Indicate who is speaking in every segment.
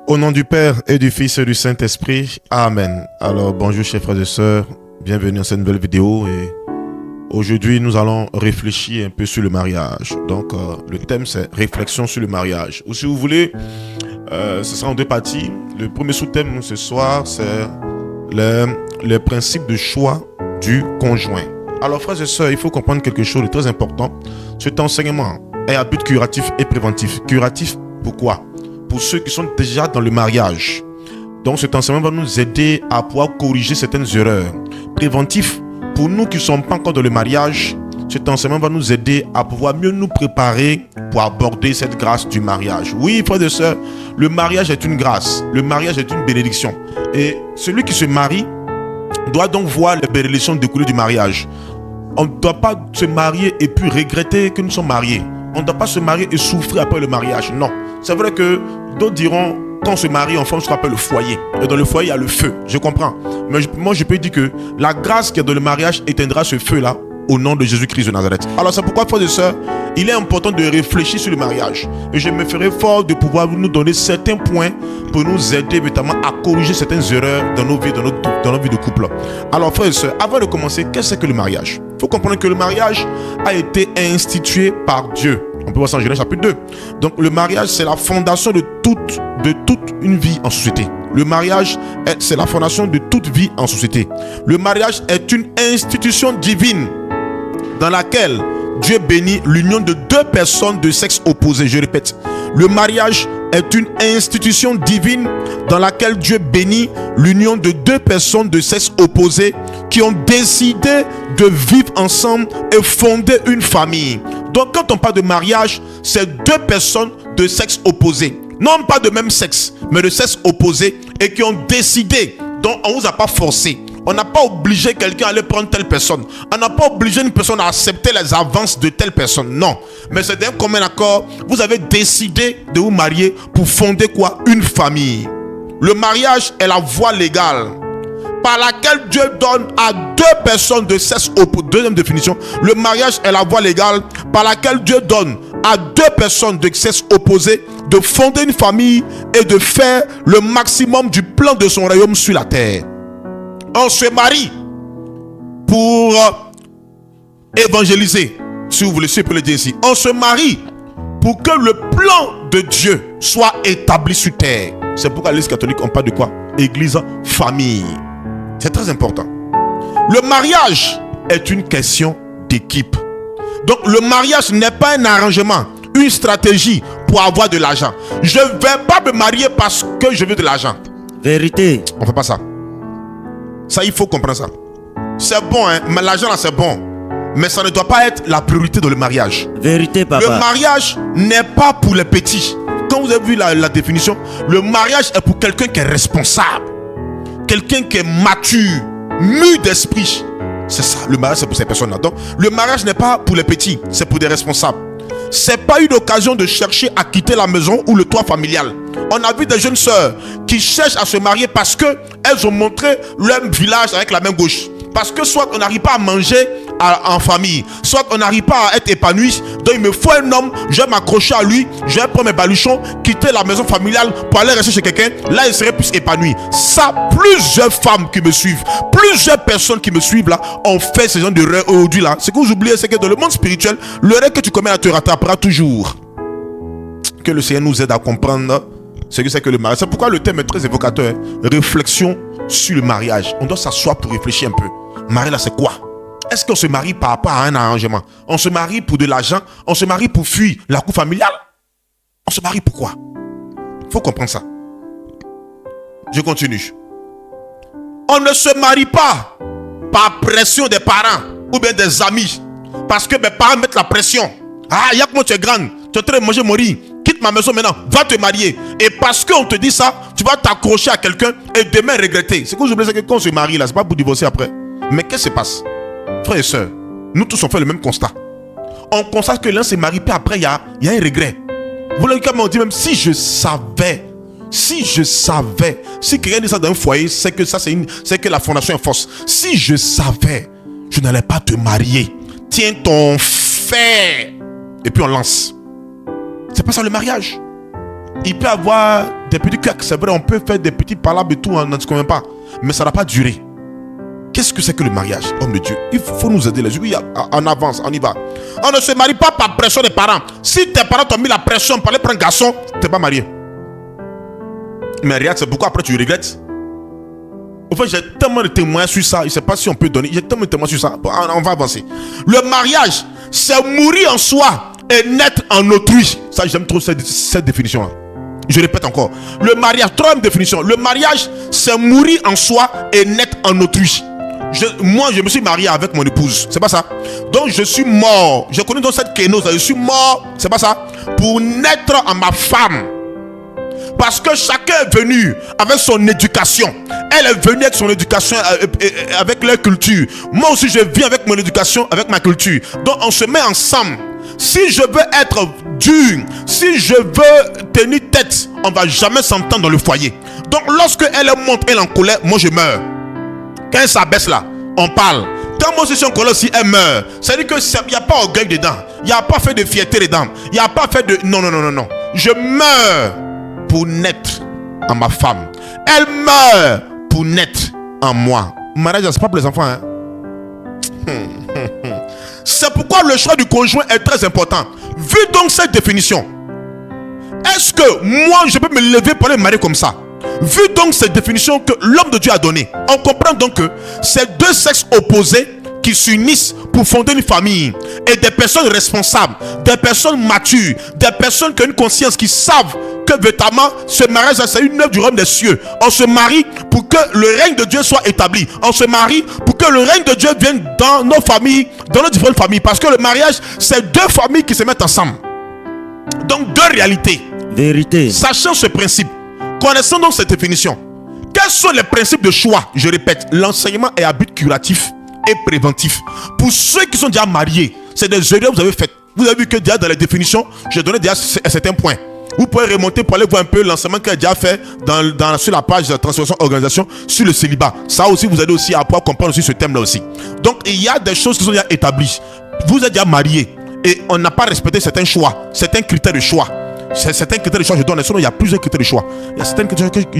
Speaker 1: Au nom du Père et du Fils et du Saint-Esprit, Amen. Alors bonjour chers frères et sœurs, bienvenue dans cette nouvelle vidéo et aujourd'hui nous allons réfléchir un peu sur le mariage. Donc le thème c'est réflexion sur le mariage. Ou si vous voulez, ce sera en deux parties. Le premier sous-thème ce soir c'est le principe de choix du conjoint. Alors frères et sœurs, il faut comprendre quelque chose de très important. Cet enseignement est à but curatif et préventif. Curatif, pourquoi? Pour ceux qui sont déjà dans le mariage. Donc cet enseignement va nous aider à pouvoir corriger certaines erreurs. Préventif, pour nous qui ne sommes pas encore dans le mariage, cet enseignement va nous aider à pouvoir mieux nous préparer pour aborder cette grâce du mariage. Oui, frères et sœurs, le mariage est une grâce. Le mariage est une bénédiction. Et celui qui se marie doit donc voir les bénédictions découler du mariage. On ne doit pas se marier et puis regretter que nous sommes mariés. On ne doit pas se marier et souffrir après le mariage. Non. C'est vrai que d'autres diront, quand on se marie, on forme ce qu'on appelle le foyer. Et dans le foyer, il y a le feu. Je comprends. Mais moi, je peux dire que la grâce qui est dans le mariage éteindra ce feu-là au nom de Jésus-Christ de Nazareth. Alors c'est pourquoi, frères et sœurs, il est important de réfléchir sur le mariage. Et je me ferai fort de pouvoir nous donner certains points pour nous aider notamment à corriger certaines erreurs dans nos vies, dans nos vies de couple. Alors frères et sœurs, avant de commencer, qu'est-ce que le mariage? Il faut comprendre que le mariage a été institué par Dieu. On peut voir ça en Genèse chapitre 2. Donc le mariage, c'est la fondation de toute une vie en société. Le mariage, c'est la fondation de toute vie en société. Le mariage est une institution divine dans laquelle Dieu bénit l'union de deux personnes de sexe opposé. Je répète, le mariage est une institution divine dans laquelle Dieu bénit l'union de deux personnes de sexe opposé qui ont décidé de vivre ensemble et fonder une famille. Donc quand on parle de mariage, c'est deux personnes de sexe opposé. Non pas de même sexe, mais de sexe opposé et qui ont décidé. Donc on ne vous a pas forcé. On n'a pas obligé quelqu'un à aller prendre telle personne. On n'a pas obligé une personne à accepter les avances de telle personne. Non. Mais c'est d'un commun accord. Vous avez décidé de vous marier pour fonder quoi? Une famille. Le mariage est la voie légale par laquelle Dieu donne à deux personnes de sexe opposé. Deuxième définition. Le mariage est la voie légale par laquelle Dieu donne à deux personnes de sexe opposé de fonder une famille et de faire le maximum du plan de son royaume sur la terre. On se marie pour évangéliser, si vous voulez, si je peux le dire ici. On se marie pour que le plan de Dieu soit établi sur terre. C'est pourquoi l'Église catholique, on parle de quoi? Église, famille. C'est très important. Le mariage est une question d'équipe. Donc le mariage n'est pas un arrangement, une stratégie pour avoir de l'argent. Je ne vais pas me marier parce que je veux de l'argent.
Speaker 2: Vérité.
Speaker 1: On ne fait pas ça. Ça, il faut comprendre ça. C'est bon, hein, mais l'argent là, c'est bon. Mais ça ne doit pas être la priorité dans le mariage.
Speaker 2: Vérité, papa.
Speaker 1: Le mariage n'est pas pour les petits. Quand vous avez vu la définition, le mariage est pour quelqu'un qui est responsable. Quelqu'un qui est mature, mûr d'esprit. C'est ça, le mariage c'est pour ces personnes-là. Donc, le mariage n'est pas pour les petits, c'est pour des responsables. C'est pas une occasion de chercher à quitter la maison ou le toit familial. On a vu des jeunes sœurs qui cherchent à se marier parce que elles ont montré leur village avec la main gauche. Parce que soit on n'arrive pas à manger en famille, soit on n'arrive pas à être épanoui. Donc il me faut un homme, je vais m'accrocher à lui, je vais prendre mes baluchons, quitter la maison familiale pour aller rester chez quelqu'un. Là, il serait plus épanoui. Ça, plusieurs femmes qui me suivent, plusieurs personnes qui me suivent là, ont fait ce genre d'erreur aujourd'hui là. Ce que vous oubliez, c'est que dans le monde spirituel, l'erreur que tu commets là te rattrapera toujours. Que le Seigneur nous aide à comprendre ce que c'est que le mariage. C'est pourquoi le thème est très évocateur. Réflexion sur le mariage. On doit s'asseoir pour réfléchir un peu. Mariage là, c'est quoi? Est-ce qu'on se marie par rapport à un arrangement? On se marie pour de l'argent? On se marie pour fuir la cour familiale? On se marie pourquoi? Il faut comprendre ça. Je continue. On ne se marie pas par pression des parents ou bien des amis. Parce que mes parents mettent la pression. Ah, il y a que moi tu es grande. Tu es en train de manger mon riz. Quitte ma maison maintenant. Va te marier. Et parce qu'on te dit ça, tu vas t'accrocher à quelqu'un et demain regretter. Ce que j'oublie, c'est que quand on se marie là, c'est pas pour divorcer après. Mais qu'est-ce qui se passe? Frères et sœurs, nous tous on fait le même constat. On constate que l'un se marie, puis après il y a un regret. Vous l'avez quand même dit, même si je savais, si quelqu'un dit ça dans un foyer, c'est que ça c'est que la fondation est fausse. Si je savais, je n'allais pas te marier. Tiens ton fer. Et puis on lance. C'est pas ça le mariage. Il peut y avoir des petits claques, c'est vrai, on peut faire des petits palabres et tout, on ne se convainc pas. Mais ça n'a pas duré. Qu'est-ce que c'est que le mariage, homme de Dieu? Il faut nous aider les yeux. En avance, on y va. On ne se marie pas par pression des parents. Si tes parents t'ont mis la pression pour aller prendre un garçon, tu n'es pas marié. Mais regarde, c'est pourquoi après tu regrettes. En fait, j'ai tellement de témoins sur ça. Je ne sais pas si on peut donner. J'ai tellement de témoins sur ça. On va avancer. Le mariage, c'est mourir en soi et naître en autrui. Ça, j'aime trop cette définition-là. Je répète encore. Le mariage, troisième définition. Le mariage, c'est mourir en soi et naître en autrui. Moi, je me suis marié avec mon épouse. C'est pas ça. Donc, je suis mort. Je connais donc cette kénose. Je suis mort. C'est pas ça. Pour naître en ma femme. Parce que chacun est venu avec son éducation. Elle est venue avec son éducation, avec leur culture. Moi aussi, je viens avec mon éducation, avec ma culture. Donc, on se met ensemble. Si je veux être dur, si je veux tenir tête, on ne va jamais s'entendre dans le foyer. Donc, lorsque elle monte, elle est en colère, moi je meurs. Quand elle s'abaisse là, on parle. Quand moi je suis en colère aussi, elle meurt. C'est-à-dire qu'il n'y a pas orgueil dedans. Il n'y a pas fait de fierté dedans. Il n'y a pas fait de... Non. Je meurs pour naître en ma femme. Elle meurt pour naître en moi. Mariage, c'est pas pour les enfants, hein. C'est pourquoi le choix du conjoint est très important. Vu donc cette définition, est-ce que moi je peux me lever pour aller me marier comme ça? Vu donc cette définition que l'homme de Dieu a donnée, on comprend donc que c'est deux sexes opposés qui s'unissent pour fonder une famille. Et des personnes responsables, des personnes matures, des personnes qui ont une conscience, qui savent que véritablement ce mariage c'est une œuvre du royaume des cieux. On se marie pour que le règne de Dieu soit établi. On se marie pour que le règne de Dieu vienne dans nos familles, dans nos différentes familles. Parce que le mariage, c'est deux familles qui se mettent ensemble. Donc deux réalités.
Speaker 2: Vérité.
Speaker 1: Sachant ce principe, connaissant donc cette définition, quels sont les principes de choix? Je répète, l'enseignement est à but curatif et préventif. Pour ceux qui sont déjà mariés, c'est des erreurs que vous avez faites. Vous avez vu que déjà dans les définitions, j'ai donné déjà à certains points. Vous pouvez remonter pour aller voir un peu l'enseignement qu'il a déjà fait sur la page de transformation organisation sur le célibat. Ça aussi, vous allez aussi à pouvoir comprendre aussi ce thème-là aussi. Donc, il y a des choses qui sont déjà établies. Vous êtes déjà mariés et on n'a pas respecté certains choix, certains critères de choix. Certains critères de choix, je donne. Sinon, il y a plusieurs critères de choix. Il y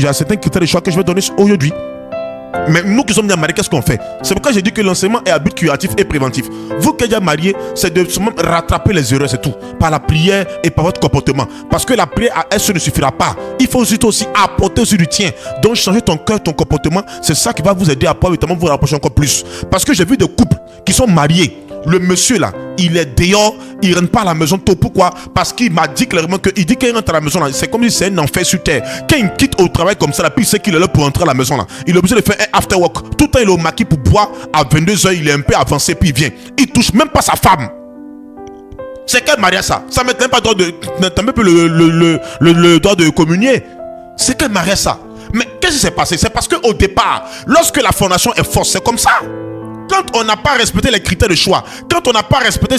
Speaker 1: a certains critères de choix que je vais donner aujourd'hui. Mais nous qui sommes déjà mariés, qu'est-ce qu'on fait? C'est pourquoi j'ai dit que l'enseignement est à but curatif et préventif. Vous qui êtes déjà mariés, c'est de rattraper les erreurs, c'est tout. Par la prière et par votre comportement. Parce que la prière à elle seule ne suffira pas. Il faut aussi apporter aussi du tien. Donc changer ton cœur, ton comportement, c'est ça qui va vous aider à pouvoir évidemment vous rapprocher encore plus. Parce que j'ai vu des couples qui sont mariés. Le monsieur là, il est dehors, il rentre pas à la maison tôt. Pourquoi? Parce qu'il m'a dit clairement qu'il dit qu'il rentre à la maison là, c'est comme si c'est un enfer sur terre. Quand il quitte au travail comme ça là, puis il sait qu'il est là pour rentrer à la maison là, il est obligé de faire un after work. Tout le temps il est au maquis pour boire. À 22h il est un peu avancé puis il vient. Il touche même pas sa femme. C'est quel mariage ça? Ça met même pas le droit de communier. C'est quel mariage ça? Mais qu'est-ce qui s'est passé? C'est parce qu'au départ, lorsque la fondation est forte, c'est comme ça. Quand on n'a pas respecté les critères de choix, quand on n'a pas respecté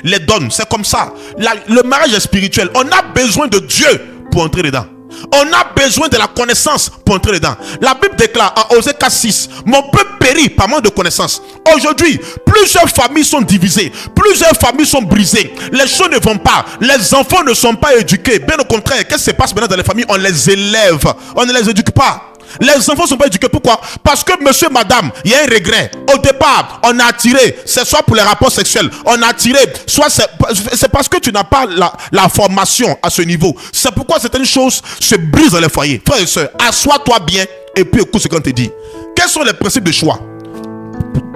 Speaker 1: les dons, c'est comme ça. Le mariage est spirituel. On a besoin de Dieu pour entrer dedans. On a besoin de la connaissance pour entrer dedans. La Bible déclare en Osée 4:6, mon peuple périt par manque de connaissance. Aujourd'hui, plusieurs familles sont divisées, plusieurs familles sont brisées. Les choses ne vont pas, les enfants ne sont pas éduqués. Bien au contraire, qu'est-ce qui se passe maintenant dans les familles? On les élève, on ne les éduque pas. Les enfants ne sont pas éduqués. Pourquoi? Parce que monsieur, madame, il y a un regret. Au départ, on a attiré, c'est soit pour les rapports sexuels, on a attiré, soit c'est parce que tu n'as pas la formation à ce niveau. C'est pourquoi certaines choses se brisent dans les foyers. Frères et sœurs, assois-toi bien et puis écoute ce qu'on te dit. Quels sont les principes de choix?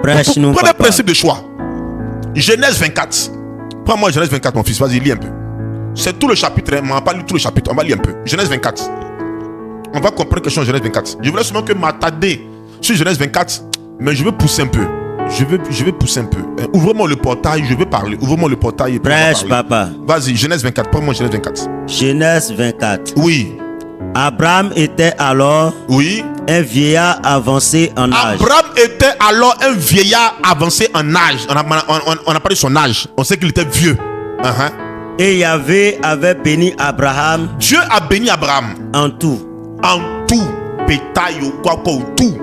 Speaker 2: Prêche-nous,
Speaker 1: prenez le principe de choix. Genèse 24. Prends-moi Genèse 24, mon fils, vas-y, lis un peu. C'est tout le chapitre, hein. On va pas lire tout le chapitre, on va lire un peu. Genèse 24. On va comprendre quelque chose en Genèse 24. Je voulais seulement que m'attarder sur Genèse 24, mais je veux pousser un peu. Je vais pousser un peu. Ouvre-moi le portail, je vais parler. Ouvre-moi le portail et puis
Speaker 2: prêche, papa.
Speaker 1: Vas-y, Genèse 24. Prends-moi Genèse 24.
Speaker 2: Genèse 24.
Speaker 1: Oui.
Speaker 2: Abraham était alors un vieillard avancé en âge.
Speaker 1: Abraham était alors un vieillard avancé en âge. On a parlé de son âge. On sait qu'il était vieux.
Speaker 2: Et Yahvé avait béni Abraham.
Speaker 1: Dieu a béni Abraham.
Speaker 2: En tout.
Speaker 1: En tout. Bétail ou quoi, tout.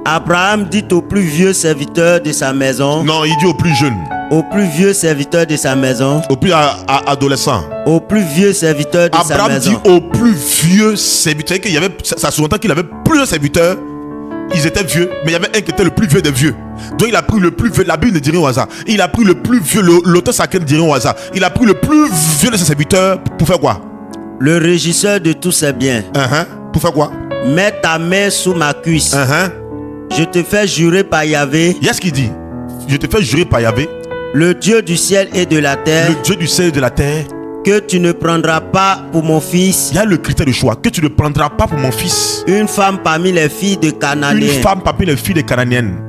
Speaker 2: Abraham dit au plus vieux serviteur de sa maison.
Speaker 1: Non, il dit au plus jeune.
Speaker 2: Au plus vieux serviteur de sa maison.
Speaker 1: Au plus adolescent.
Speaker 2: Au plus vieux serviteur de sa maison.
Speaker 1: Abraham dit au plus vieux serviteur. Qu'il y avait, ça sous-entend qu'il avait plusieurs serviteurs. Ils étaient vieux, mais il y avait un qui était le plus vieux des vieux. Donc il a pris le plus vieux, la Bible ne dit rien au hasard. Il a pris le plus vieux, l'auteur sacré ne dit rien au hasard. Il a pris le plus vieux de ses serviteurs pour faire quoi?
Speaker 2: Le régisseur de tous ses biens.
Speaker 1: Pour faire quoi?
Speaker 2: Mets ta main sous ma cuisse. Je te fais jurer par Yahvé.
Speaker 1: Il y a ce qu'il dit. Je te fais jurer par Yahvé.
Speaker 2: Le Dieu du ciel et de la terre.
Speaker 1: Le Dieu du ciel et de la terre.
Speaker 2: Que tu ne prendras pas pour mon fils.
Speaker 1: Il y a le critère de choix. Que tu ne prendras pas pour mon fils.
Speaker 2: Une femme parmi les filles de Cananéens.
Speaker 1: Une femme parmi les filles de Cananéennes.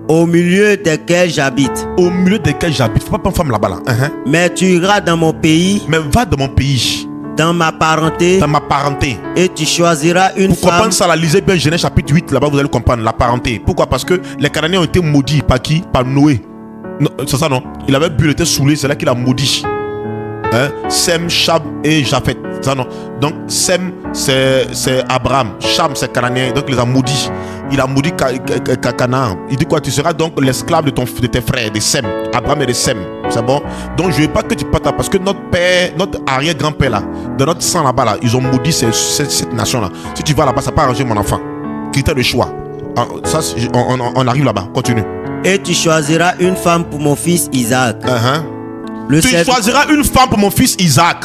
Speaker 2: Au milieu desquelles j'habite.
Speaker 1: Au milieu desquelles j'habite. Faut pas prendre femme là-bas là.
Speaker 2: Mais tu iras dans mon pays.
Speaker 1: Mais va dans mon pays.
Speaker 2: Dans ma parenté.
Speaker 1: Dans ma parenté.
Speaker 2: Et tu choisiras une femme.
Speaker 1: Pour comprendre ça, la lisez bien Genèse chapitre 8. Là-bas vous allez comprendre la parenté. Pourquoi? Parce que les Cananéens ont été maudits par qui? Par Noé. C'est ça non? Il avait bu, il était saoulé. C'est là qu'il a maudit. Sem, Cham et Japhet. Ça non. Donc Sem c'est Abraham, Cham c'est Cananéen. Donc il les a maudits. Il a maudit Canaan. Il dit quoi? Tu seras donc l'esclave de tes frères, de Sem. Abraham et de Sem. C'est bon? Donc je veux pas que tu partes là, parce que notre père, notre arrière-grand-père là, de notre sang là-bas là, ils ont maudit cette nation là. Si tu vas là-bas, ça n'a pas arrangé mon enfant. Critère de choix. Ça, on arrive là-bas. Continue.
Speaker 2: Et tu choisiras une femme pour mon fils Isaac.
Speaker 1: Tu choisiras une femme pour mon fils Isaac.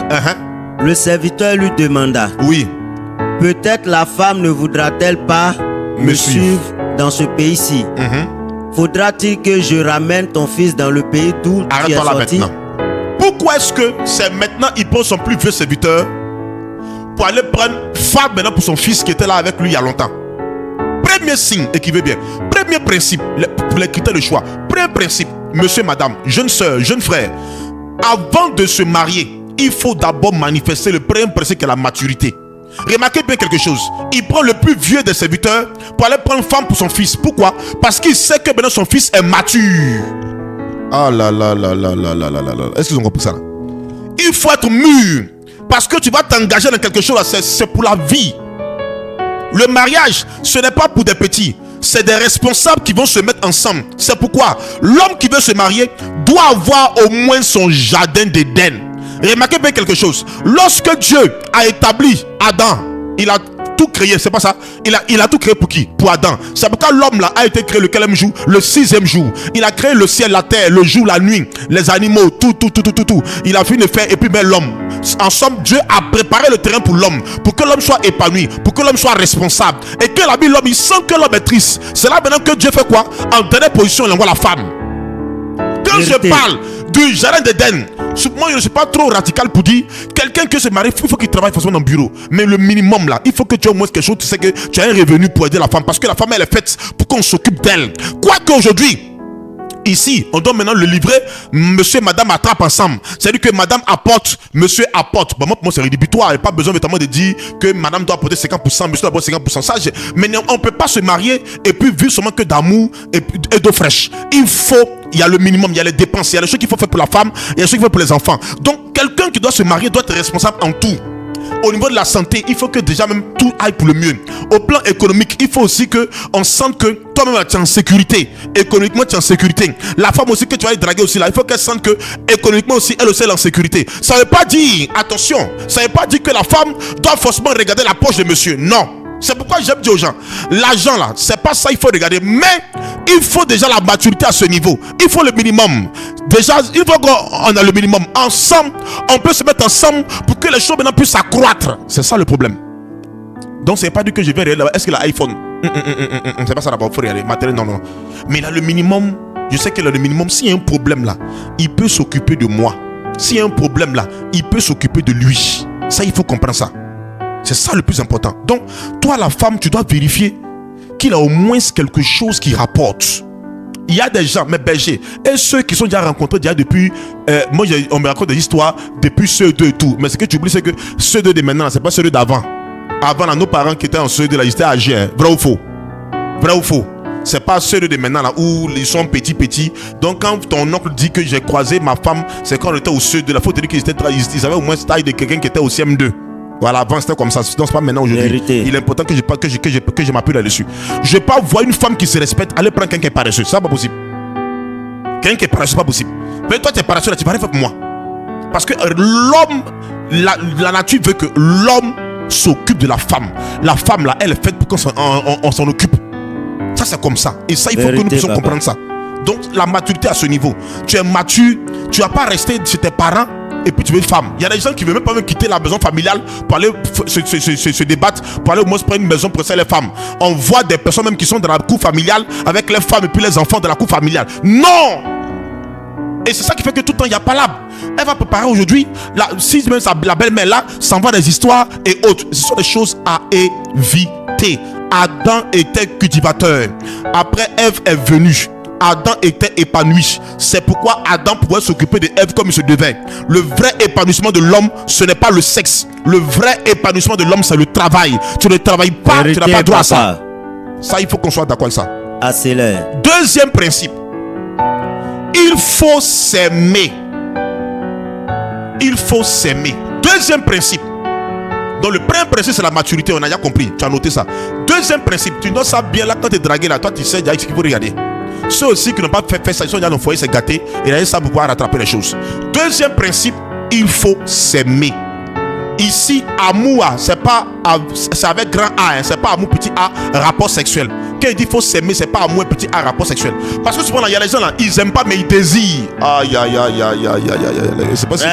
Speaker 2: Le serviteur lui demanda.
Speaker 1: Oui.
Speaker 2: Peut-être la femme ne voudra-t-elle pas me suivre dans ce pays-ci. Faudra-t-il que je ramène ton fils dans le pays d'où tu es sorti?
Speaker 1: Maintenant. Pourquoi est-ce que c'est maintenant il prend son plus vieux serviteur pour aller prendre femme maintenant pour son fils qui était là avec lui il y a longtemps? Premier signe, et qui veut bien. Premier principe, pour les critères de choix. Premier principe, monsieur, madame, jeune soeur, jeune frère. Avant de se marier, il faut d'abord manifester le premier principe qui est la maturité. Remarquez bien quelque chose. Il prend le plus vieux des serviteurs pour aller prendre une femme pour son fils. Pourquoi? Parce qu'il sait que maintenant son fils est mature. Ah là là là là là là là là là. Est-ce qu'ils ont compris ça là? Il faut être mûr. Parce que tu vas t'engager dans quelque chose, c'est pour la vie. Le mariage, ce n'est pas pour des petits. C'est des responsables qui vont se mettre ensemble. C'est pourquoi l'homme qui veut se marier doit avoir au moins son jardin d'Éden. Remarquez bien quelque chose. Lorsque Dieu a établi Adam, il a tout créé, c'est pas ça? Il a tout créé pour qui? Pour Adam. C'est pourquoi l'homme là a été créé le quel jour? Le 6e jour. Il a créé le ciel, la terre, le jour, la nuit, les animaux, tout. Il a fini de faire et puis ben l'homme. En somme, Dieu a préparé le terrain pour l'homme, pour que l'homme soit épanoui, pour que l'homme soit responsable. Et que la Bible, l'homme, il sent que l'homme est triste. C'est là maintenant que Dieu fait quoi? En dernière position, il envoie la femme. Quand je parle du jardin d'Éden, moi je ne suis pas trop radical pour dire quelqu'un qui se marie, il faut qu'il travaille forcément dans le bureau. Mais le minimum là, il faut que tu aies au moins quelque chose, tu sais que tu as un revenu pour aider la femme. Parce que la femme elle est faite pour qu'on s'occupe d'elle. Quoique aujourd'hui, ici, on doit maintenant le livrer. Monsieur et madame attrapent ensemble. C'est-à-dire que madame apporte, monsieur apporte. Bon, moi c'est rédhibitoire. Il n'y a pas besoin notamment de dire que madame doit apporter 50%, monsieur doit apporter 50%. Ça, mais on ne peut pas se marier et puis vivre seulement que d'amour et d'eau fraîche. Il y a le minimum, il y a les dépenses, il y a les choses qu'il faut faire pour la femme, il y a les choses qu'il faut faire pour les enfants. Donc, quelqu'un qui doit se marier doit être responsable en tout. Au niveau de la santé, il faut que déjà même tout aille pour le mieux. Au plan économique, il faut aussi que on sente que toi-même tu es en sécurité. Économiquement, tu es en sécurité. La femme aussi que tu vas y draguer aussi là, il faut qu'elle sente que économiquement aussi, elle aussi est en sécurité. Ça ne veut pas dire, attention, ça ne veut pas dire que la femme doit forcément regarder la poche de monsieur. Non. C'est pourquoi j'aime dire aux gens, l'argent là, c'est pas ça il faut regarder, mais il faut déjà la maturité à ce niveau. Il faut le minimum. Déjà, il faut qu'on a le minimum. Ensemble, on peut se mettre ensemble pour que les choses maintenant puissent s'accroître. C'est ça le problème. Donc, c'est pas dit que je vais regarder là-bas. Est-ce qu'il a iPhone? C'est pas ça d'abord, il faut regarder. Matériel, non. Mais il a le minimum. Je sais qu'il a le minimum. S'il y a un problème là, il peut s'occuper de moi. S'il y a un problème là, il peut s'occuper de lui. Ça, il faut comprendre ça. C'est ça le plus important. Donc, toi, la femme, tu dois vérifier qu'il a au moins quelque chose qui rapporte. Il y a des gens, mes bergers, et ceux qui sont déjà rencontrés déjà depuis... moi, on me raconte des histoires depuis ceux deux et tout. Mais ce que tu oublies, c'est que ceux deux de maintenant, c'est pas ceux deux d'avant. Avant, là, nos parents qui étaient en ceux deux là, ils étaient âgés. Hein. Vrai ou faux? Vrai ou faux? C'est pas ceux deux de maintenant là où ils sont petits. Donc quand ton oncle dit que j'ai croisé ma femme, c'est quand on était au ceux deux. Il faut te dire qu'ils avaient au moins la taille de quelqu'un qui était au CM2. Voilà, avant c'était comme ça. Donc c'est pas maintenant aujourd'hui. Il est important que je m'appuie là-dessus. Je vais pas voir une femme qui se respecte aller prendre quelqu'un qui est paresseux. Ça pas possible. Quelqu'un qui est paresseux, c'est pas possible. Mais toi, tu es paresseux là, tu vas rien faire pour moi. Parce que l'homme, la nature veut que l'homme s'occupe de la femme. La femme là, elle est faite pour qu'on s'en occupe. Ça, c'est comme ça. Et ça, il faut que nous puissions comprendre ça. Donc, la maturité à ce niveau. Tu es mature, tu vas pas rester chez tes parents et puis tu veux une femme. Il y a des gens qui ne veulent même pas même quitter la maison familiale pour aller se débattre, pour aller au moins prendre une maison pour les femmes. On voit des personnes même qui sont dans la cour familiale avec les femmes et puis les enfants dans la cour familiale. Non! Et c'est ça qui fait que tout le temps il y a palabre. Elle va préparer aujourd'hui, si même la belle-mère là s'envoie des histoires et autres. Ce sont des choses à éviter. Adam était cultivateur. Après Ève est venue. Adam était épanoui. C'est pourquoi Adam pouvait s'occuper de Ève comme il se devait. Le vrai épanouissement de l'homme, ce n'est pas le sexe. Le vrai épanouissement de l'homme, c'est le travail. Tu ne travailles pas, tu n'as pas droit à ça. Ça, il faut qu'on soit d'accord avec ça.
Speaker 2: Accélère.
Speaker 1: Deuxième principe. Il faut s'aimer. Il faut s'aimer. Deuxième principe. Donc le premier principe c'est la maturité, on a déjà compris, tu as noté ça. Deuxième principe, tu notes ça bien là quand tu es dragué là, toi tu sais déjà ce qu'il faut regarder. Ceux aussi qui n'ont pas fait ça, ils sont déjà dans le foyer, c'est gâté, et là ça pour pouvoir rattraper les choses. Deuxième principe, il faut s'aimer. Ici, amour, c'est avec grand A, hein, c'est pas amour petit A, rapport sexuel. Quand il dit faut s'aimer, c'est pas amour petit A, rapport sexuel. Parce que souvent, il y a les gens là, ils aiment pas, mais ils désirent. Aïe, aïe, aïe, aïe, aïe, aïe, aïe. Pas si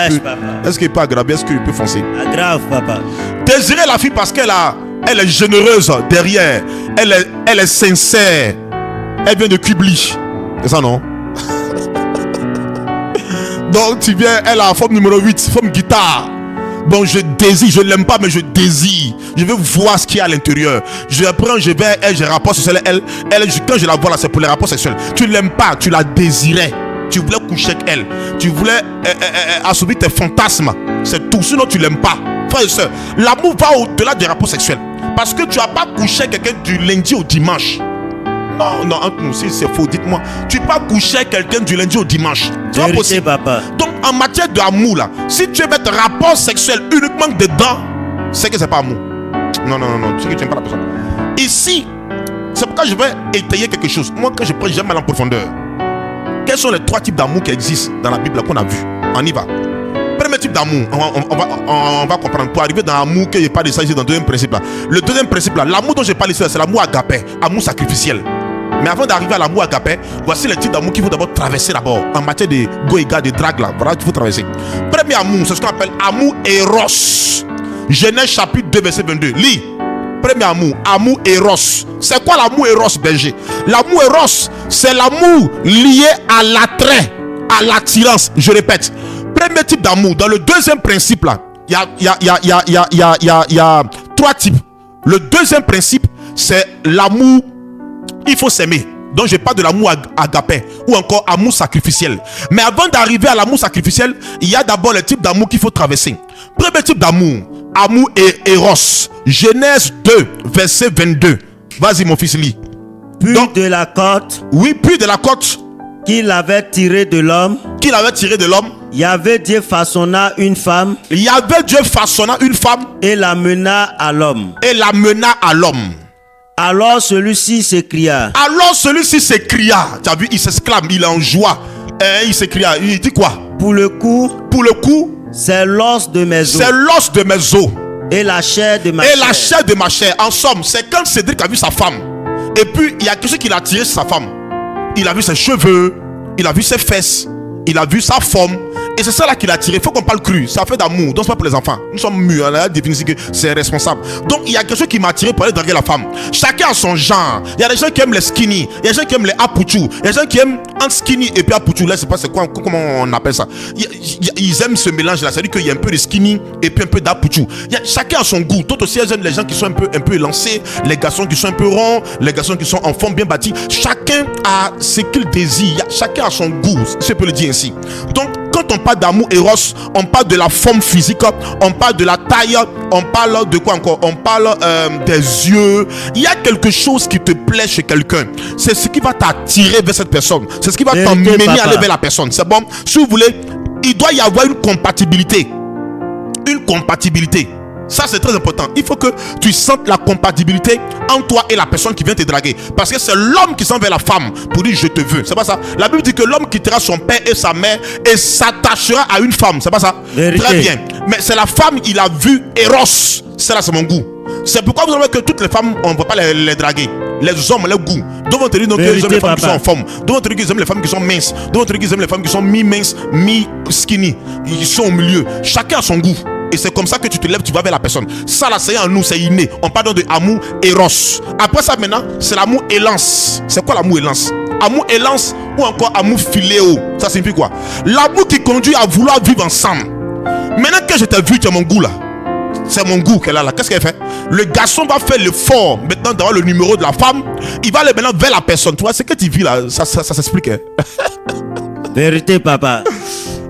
Speaker 1: est-ce qu'il peut aggraver, est-ce qu'il peut foncer?
Speaker 2: Aggrave, papa.
Speaker 1: Désirer la fille parce qu'elle est généreuse derrière, elle est sincère, elle vient de Kubli. C'est ça, non? Donc, tu viens, elle a forme numéro 8, forme guitare. Bon, je désire, je l'aime pas, mais je désire. Je veux voir ce qu'il y a à l'intérieur. Je prends, je vais, elle, j'ai rapport sexuel. Elle, quand je la vois là, c'est pour les rapports sexuels. Tu l'aimes pas, tu la désirais. Tu voulais coucher avec elle. Tu voulais assouvir tes fantasmes. C'est tout. Sinon, tu l'aimes pas. Frères et sœurs, l'amour va au-delà des rapports sexuels. Parce que tu n'as pas couché avec quelqu'un du lundi au dimanche. Non, entre nous, si c'est faux, dites-moi. Tu peux pas coucher avec quelqu'un du lundi au dimanche. C'est pas possible.
Speaker 2: Papa.
Speaker 1: Donc, en matière d'amour, là, si tu veux mettre rapport sexuel uniquement dedans, c'est que c'est pas amour. Non, c'est que tu n'aimes pas la personne. Ici, c'est pourquoi je vais étayer quelque chose. Moi, quand je prends, j'aime aller en profondeur. Quels sont les 3 types d'amour qui existent dans la Bible qu'on a vu? On y va. Premier type d'amour, on va comprendre. Pour arriver dans l'amour, que je parle de ça ici dans le deuxième principe là. Le deuxième principe là, l'amour dont je parle ici, c'est l'amour agapé, amour sacrificiel. Mais avant d'arriver à l'amour agapé, voici les types d'amour qu'il faut d'abord traverser d'abord. En matière de goïga, de drague là, voilà, il faut traverser. Premier amour, c'est ce qu'on appelle amour éros. Genèse chapitre 2 verset 22. Lis. Premier amour, amour éros. C'est quoi l'amour éros, berger? L'amour éros, c'est l'amour lié à l'attrait, à l'attirance. Je répète. Premier type d'amour. Dans le deuxième principe là, il y a 3 types. Le deuxième principe, c'est l'amour. Il faut s'aimer. Donc je parle de l'amour agapé ou encore amour sacrificiel. Mais avant d'arriver à l'amour sacrificiel, il y a d'abord le type d'amour qu'il faut traverser. Premier type d'amour, amour et éros. Genèse 2 verset 22. Vas-y mon fils, lis.
Speaker 2: Puis donc, de la côte.
Speaker 1: Oui, puis de la côte.
Speaker 2: Qu'il avait tiré de l'homme.
Speaker 1: Qu'il avait tiré de l'homme.
Speaker 2: Yahvé Dieu façonna une femme.
Speaker 1: Yahvé Dieu façonna une femme.
Speaker 2: Et la mena à l'homme.
Speaker 1: Et la mena à l'homme.
Speaker 2: Alors celui-ci s'écria.
Speaker 1: Tu as vu, il s'exclame, il est en joie. Et il s'écria, il dit quoi?
Speaker 2: Pour le coup, c'est l'os de mes os.
Speaker 1: C'est l'os de mes os.
Speaker 2: Et la chair de ma
Speaker 1: chair.
Speaker 2: Et la
Speaker 1: chair de ma chair. En somme, c'est quand Cédric a vu sa femme. Et puis, il y a quelque chose qui l'a attiré sur sa femme. Il a vu ses cheveux, il a vu ses fesses, il a vu sa forme. Et c'est ça là qu'il a attiré. Il faut qu'on parle cru. Ça fait d'amour. Donc c'est pas pour les enfants. Nous sommes mûrs. On a défini que c'est responsable. Donc il y a quelque chose qui m'a attiré pour aller draguer la femme. Chacun a son genre. Il y a des gens qui aiment les skinny. Il y a des gens qui aiment les apouchou. Il y a des gens qui aiment un skinny et puis apouchou. Là, c'est pas c'est quoi, comment on appelle ça. Ils aiment ce mélange là. C'est-à-dire qu'il y a un peu de skinny et puis un peu d'apouchou. Chacun a son goût. D'autres aussi ils aiment les gens qui sont un peu élancés. Les garçons qui sont un peu ronds. Les garçons qui sont en forme bien bâtie. Chacun a ce qu'il désire. Chacun a son goût. Si je peux le dire ainsi. Donc quand on parle d'amour éros, on parle de la forme physique, on parle de la taille, on parle de quoi encore? On parle des yeux. Il y a quelque chose qui te plaît chez quelqu'un. C'est ce qui va t'attirer vers cette personne. C'est ce qui va t'emmener à aller vers la personne. C'est bon? Si vous voulez, il doit y avoir une compatibilité. Une compatibilité. Ça, c'est très important. Il faut que tu sentes la compatibilité entre toi et la personne qui vient te draguer. Parce que c'est l'homme qui s'en vers la femme pour dire je te veux. C'est pas ça. La Bible dit que l'homme quittera son père et sa mère et s'attachera à une femme. C'est pas ça.
Speaker 2: Vérité.
Speaker 1: Très bien. Mais c'est la femme, il a vu Eros. C'est là, c'est mon goût. C'est pourquoi vous savez que toutes les femmes, on ne peut pas les draguer. Les hommes, leur goût. Devant te dire qu'ils aiment les femmes qui sont en forme. Devant te dire qu'ils aiment les femmes qui sont minces. Devant te dire qu'ils aiment les femmes qui sont mi-minces, mi-skinny. Ils sont au milieu. Chacun a son goût. Et c'est comme ça que tu te lèves, tu vas vers la personne. Ça là, c'est en nous, c'est inné. On parle de amour éros. Après ça maintenant, c'est l'amour élance. C'est quoi l'amour élance? Amour élance ou encore amour philéo. Ça signifie quoi? L'amour qui conduit à vouloir vivre ensemble. Maintenant que je t'ai vu, tu as mon goût là. C'est mon goût qu'elle a là. Qu'est-ce qu'elle fait? Le garçon va faire l'effort maintenant d'avoir le numéro de la femme. Il va aller maintenant vers la personne. Tu vois, ce que tu vis là, ça s'explique. Hein? Vérité, papa.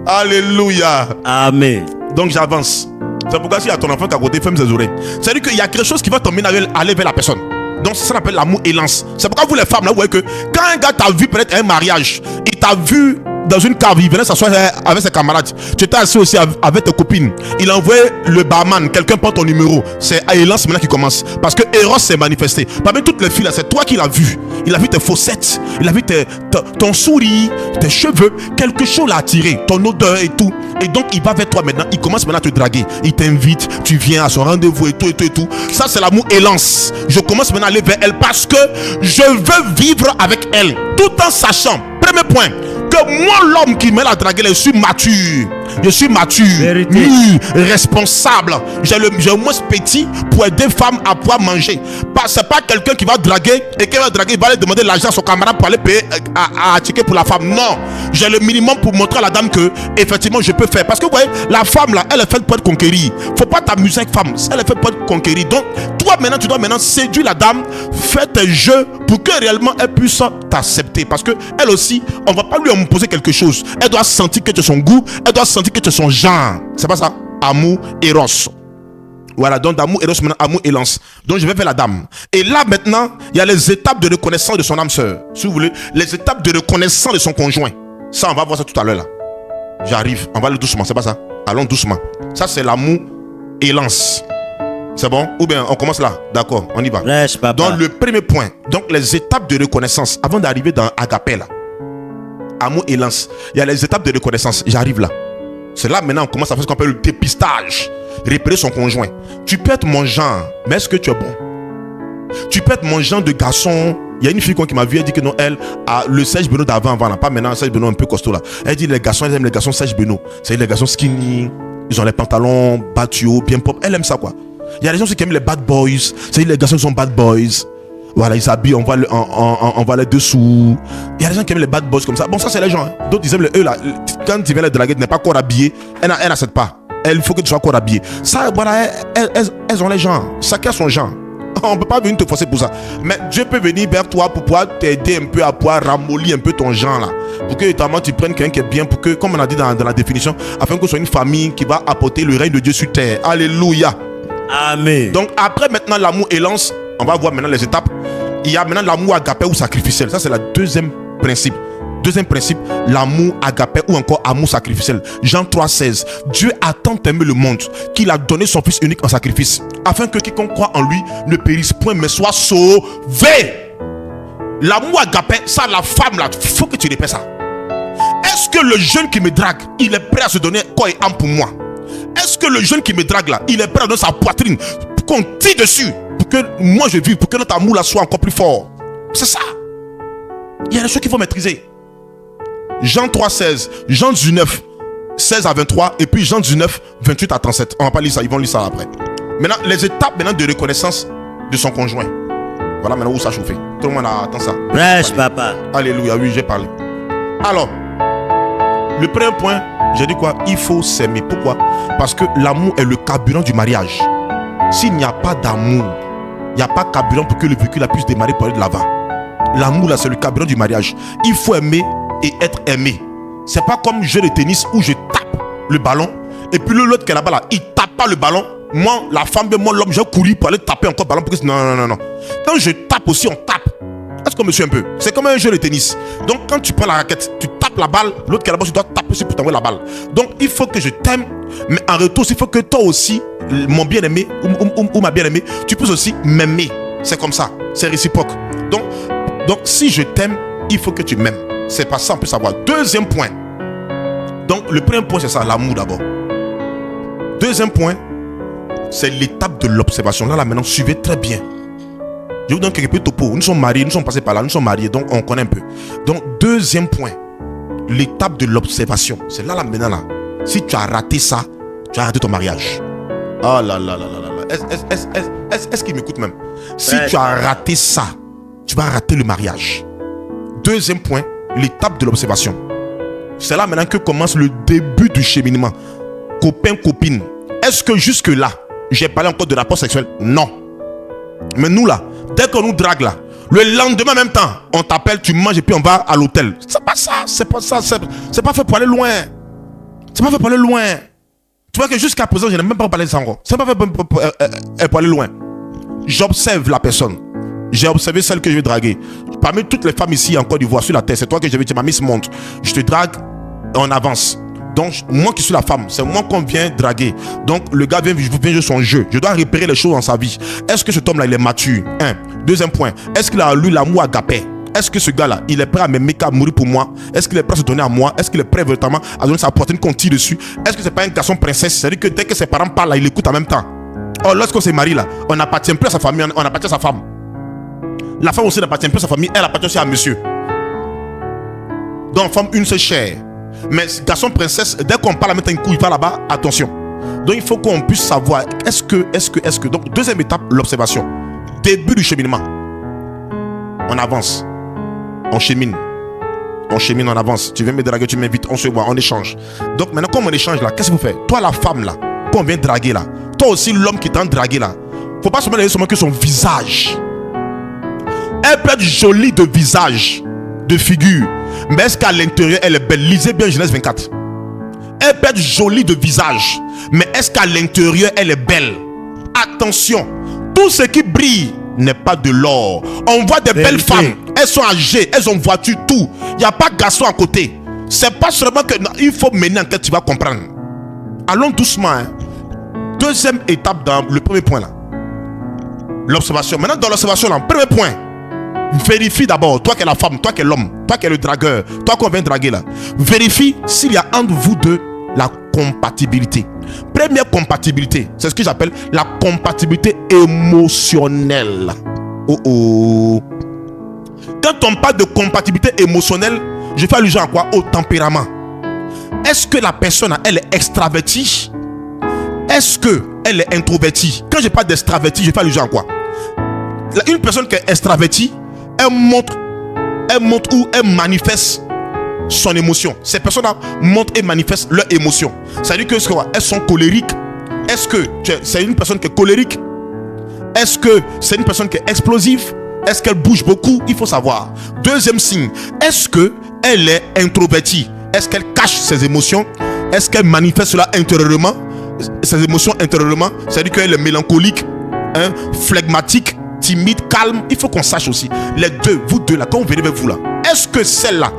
Speaker 1: Alléluia. Amen. Donc j'avance. C'est pourquoi si à ton enfant qui à côté, ferme ses oreilles. C'est-à-dire qu'il y a quelque chose qui va t'emmener à aller vers la personne. Donc ça s'appelle l'amour élance. C'est pourquoi vous les femmes là, vous voyez que quand un gars t'a vu peut-être un mariage, il t'a vu dans une cave, il venait s'asseoir avec ses camarades. Tu étais assis aussi avec tes copines. Il a envoyé le barman, quelqu'un prend ton numéro. C'est élance maintenant qui commence. Parce que Eros s'est manifesté. Parmi toutes les filles là, c'est toi qui l'as vu. Il a vu tes fossettes, il a vu ton sourire, tes cheveux, quelque chose l'a attiré, ton odeur et tout. Et donc il va vers toi maintenant, il commence maintenant à te draguer. Il t'invite, tu viens à son rendez-vous et tout et tout et tout. Ça c'est l'amour élance. Je commence maintenant à aller vers elle parce que je veux vivre avec elle. Tout en sachant, premier point, que moi l'homme qui me l'a dragué, je suis mature. Je suis mature, mûr, responsable. J'ai au moins petit pour aider femmes à pouvoir manger. C'est pas quelqu'un qui va draguer et qui va draguer, il va aller demander l'argent à son camarade pour aller payer à checker pour la femme. Non, j'ai le minimum pour montrer à la dame que effectivement je peux faire. Parce que vous voyez, la femme là, elle est faite pour être conquérie. Faut pas t'amuser avec femme, elle est faite pour être conquérie. Donc toi maintenant, tu dois maintenant séduire la dame, faire tes jeux pour que réellement elle puisse t'accepter. Parce que elle aussi, on va pas lui imposer quelque chose. Elle doit sentir que tu as son goût, elle doit sentir que tu es son genre. C'est pas ça? Amour éros. Voilà, donc d'amour éros, maintenant amour élance. Donc je vais vers la dame. Et là maintenant, il y a les étapes de reconnaissance de son âme sœur. Si vous voulez, les étapes de reconnaissance de son conjoint. Ça, on va voir ça tout à l'heure là. J'arrive, on va aller doucement, c'est pas ça? Allons doucement. Ça, c'est l'amour élance. C'est bon? Ou bien on commence là? D'accord, on y va. Lâche, papa. Donc le premier point, donc les étapes de reconnaissance avant d'arriver dans Agapé là. Amour élance. Il y a les étapes de reconnaissance. J'arrive là. C'est là maintenant on commence à faire ce qu'on appelle le dépistage. Repérer son conjoint. Tu peux être mon genre, mais est-ce que tu es bon? Tu peux être mon genre de garçon. Il y a une fille qui m'a vu, elle dit que non, elle a le Serge Benoît d'avant, là, pas maintenant, Serge Benoît un peu costaud là. Elle dit les garçons, elle aime les garçons Serge Benoît. C'est les garçons skinny, ils ont les pantalons battus, bien pop. Elle aime ça quoi. Il y a des gens qui aiment les bad boys. C'est les garçons qui sont bad boys. Voilà, ils s'habillent, on voit les dessous. Il y a des gens qui aiment les bad boys comme ça. Bon, ça c'est les gens. Hein. D'autres ils aiment eux là. Quand tu viens les draguer, tu n'es pas encore habillé. Elle n'accepte pas. Il faut que tu sois encore habillé. Ça, voilà, elles ont les gens. Chacun son genre. On ne peut pas venir te forcer pour ça. Mais Dieu peut venir vers toi pour pouvoir t'aider un peu à pouvoir ramollir un peu ton genre là. Pour que notamment tu prennes quelqu'un qui est bien. Pour que, comme on a dit dans la définition, afin que ce soit une famille qui va apporter le règne de Dieu sur terre. Alléluia. Amen. Donc après maintenant l'amour élance, on va voir maintenant les étapes. Il y a maintenant l'amour agapé ou sacrificiel. Ça c'est le deuxième principe. Deuxième principe, l'amour agapé ou encore amour sacrificiel. Jean 3,16. Dieu a tant aimé le monde qu'il a donné son fils unique en sacrifice, afin que quiconque croit en lui ne périsse point mais soit sauvé. L'amour agapé, ça la femme là, il faut que tu répètes ça. Est-ce que le jeune qui me drague, il est prêt à se donner corps et âme pour moi? Est-ce que le jeune qui me drague là, il est prêt à donner sa poitrine pour qu'on tire dessus, pour que moi je vive, pour que notre amour là soit encore plus fort? C'est ça. Il y a des choses qu'il faut maîtriser. Jean 3,16, Jean 19, 16 à 23, et puis Jean 19, 28 à 37. On va pas lire ça, ils vont lire ça après. Maintenant, les étapes maintenant de reconnaissance de son conjoint. Voilà maintenant où ça chauffe. Tout le monde attend ça. Prêche, papa. Alléluia, oui, j'ai parlé. Alors, le premier point, j'ai dit quoi? Il faut s'aimer. Pourquoi? Parce que l'amour est le carburant du mariage. S'il n'y a pas d'amour, il n'y a pas de carburant pour que le véhicule puisse démarrer pour aller de l'avant. L'amour là, c'est le carburant du mariage. Il faut aimer et être aimé. C'est pas comme jeu de tennis où je tape le ballon et puis l'autre qui est là-bas là, il tape pas le ballon. Moi, la femme, moi, l'homme, j'ai couru pour aller taper encore le ballon pour que... Non. Quand je tape aussi, on tape. Est-ce qu'on me suit un peu? C'est comme un jeu de tennis. Donc quand tu prends la raquette, tu tapes la balle, l'autre qui est là-bas, tu dois taper aussi pour t'envoyer la balle. Donc il faut que je t'aime, mais en retour, il faut que toi aussi, mon bien-aimé ou ma bien-aimée, tu peux aussi m'aimer. C'est comme ça, c'est réciproque. Donc si je t'aime, il faut que tu m'aimes. C'est pas ça, on peut savoir. Deuxième point. Donc le premier point, c'est ça, l'amour d'abord. Deuxième point, c'est l'étape de l'observation. Là maintenant, suivez très bien. Je vous donne quelques petits topos. Nous sommes mariés, nous sommes passés par là, nous sommes mariés, donc on connaît un peu. Donc deuxième point, l'étape de l'observation. C'est là maintenant là. Si tu as raté ça, tu as raté ton mariage. Oh là là là là là. Est-ce qu'il m'écoute même? Si tu as raté ça, tu vas rater le mariage. Deuxième point, l'étape de l'observation. C'est là maintenant que commence le début du cheminement. Copain, copine. Est-ce que jusque là, j'ai parlé encore de rapport sexuel? Non. Mais nous là, dès qu'on nous drague là, le lendemain même temps, on t'appelle, tu manges et puis on va à l'hôtel. C'est pas ça, c'est pas ça, c'est pas fait pour aller loin. C'est pas fait pour aller loin. Tu vois que jusqu'à présent, je n'ai même pas parlé de ça encore. C'est pas fait pour aller loin. J'observe la personne. J'ai observé celle que je vais draguer. Parmi toutes les femmes ici en Côte d'Ivoire, sur la terre, c'est toi que je vais dire, ma miss monte. Je te drague, on avance. Donc, moi qui suis la femme, c'est moi qu'on vient draguer. Donc, le gars vient jouer son jeu. Je dois repérer les choses dans sa vie. Est-ce que cet homme-là, il est mature? Un. Deuxième point, est-ce qu'il a lu l'amour agapé? Est-ce que ce gars-là, il est prêt à m'aimer, à mourir pour moi? Est-ce qu'il est prêt à se donner à moi? Est-ce qu'il est prêt véritablement à donner sa poitrine qu'on tire dessus? Est-ce que c'est pas un garçon princesse? C'est-à-dire que dès que ses parents parlent, là, il écoute en même temps. Or, lorsqu'on se marie là, on n'appartient plus à sa famille, on appartient à sa femme. La femme aussi n'appartient plus à sa famille, elle appartient aussi à monsieur. Donc, femme une seule chair. Mais garçon princesse, dès qu'on parle à mettre un coup, il va là-bas, attention. Donc il faut qu'on puisse savoir, est-ce que. Donc deuxième étape, l'observation. Début du cheminement. On avance. On chemine. On avance. Tu viens me draguer, tu m'invites, on se voit, on échange. Donc maintenant, comme on échange là, qu'est-ce que vous faites? Toi la femme là, qu'on vient draguer là. Toi aussi l'homme qui t'en dragué là. Faut pas seulement que son visage. Elle peut être jolie de visage, de figure. Mais est-ce qu'à l'intérieur elle est belle? Lisez bien Genèse 24. Elle peut être jolie de visage, mais est-ce qu'à l'intérieur elle est belle? Attention, tout ce qui brille n'est pas de l'or. On voit des belles femmes, elles sont âgées, elles ont voiture, tout. Il n'y a pas de garçon à côté. C'est pas seulement que non, il faut mener en tête, tu vas comprendre. Allons doucement. Hein. Deuxième étape dans le premier point là. L'observation. Maintenant dans l'observation là, premier point. Vérifie d'abord, toi qui es la femme, toi qui es l'homme, toi qui es le dragueur, toi qu'on vient draguer là. Vérifie s'il y a entre vous deux la compatibilité. Première compatibilité, c'est ce que j'appelle la compatibilité émotionnelle. Quand on parle de compatibilité émotionnelle, je fais allusion à quoi? Au tempérament. Est-ce que la personne, elle est extravertie? Est-ce qu'elle est introvertie? Quand je parle d'extravertie, je fais allusion à quoi? Une personne qui est extravertie, elle montre ou elle manifeste son émotion. Ces personnes-là montrent et manifestent leur émotion. Ça veut dire que elles sont colériques. Est-ce que c'est une personne qui est colérique? Est-ce que c'est une personne qui est explosive? Est-ce qu'elle bouge beaucoup? Il faut savoir. Deuxième signe, est-ce qu'elle est introvertie? Est-ce qu'elle cache ses émotions? Est-ce qu'elle manifeste cela intérieurement? Ses émotions intérieurement? C'est-à-dire qu'elle est mélancolique, hein, flegmatique, timide, calme. Il faut qu'on sache aussi. Les deux, vous deux là, quand vous venez vers vous là, est-ce que celle-là,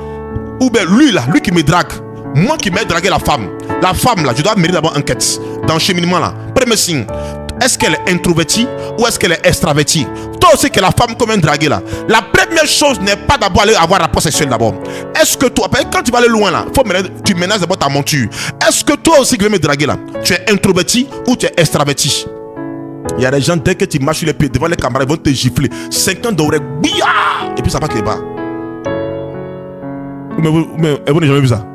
Speaker 1: ou bien lui là, lui qui me drague, moi qui m'ai dragué la femme là, je dois mener d'abord enquête dans le cheminement là. Premier signe, est-ce qu'elle est introvertie ou est-ce qu'elle est extravertie? Toi aussi que la femme comme un dragué là, la première chose n'est pas d'abord aller avoir rapport sexuel d'abord. Est-ce que toi, quand tu vas aller loin là, tu ménages d'abord ta monture. Est-ce que toi aussi qui veux me draguer là, tu es introverti ou tu es extraverti? Il y a des gens, dès que tu marches sur les pieds devant les caméras, ils vont te gifler 50 d'oreilles, et puis ça va que les bas. Mais vous n'avez jamais vu ça?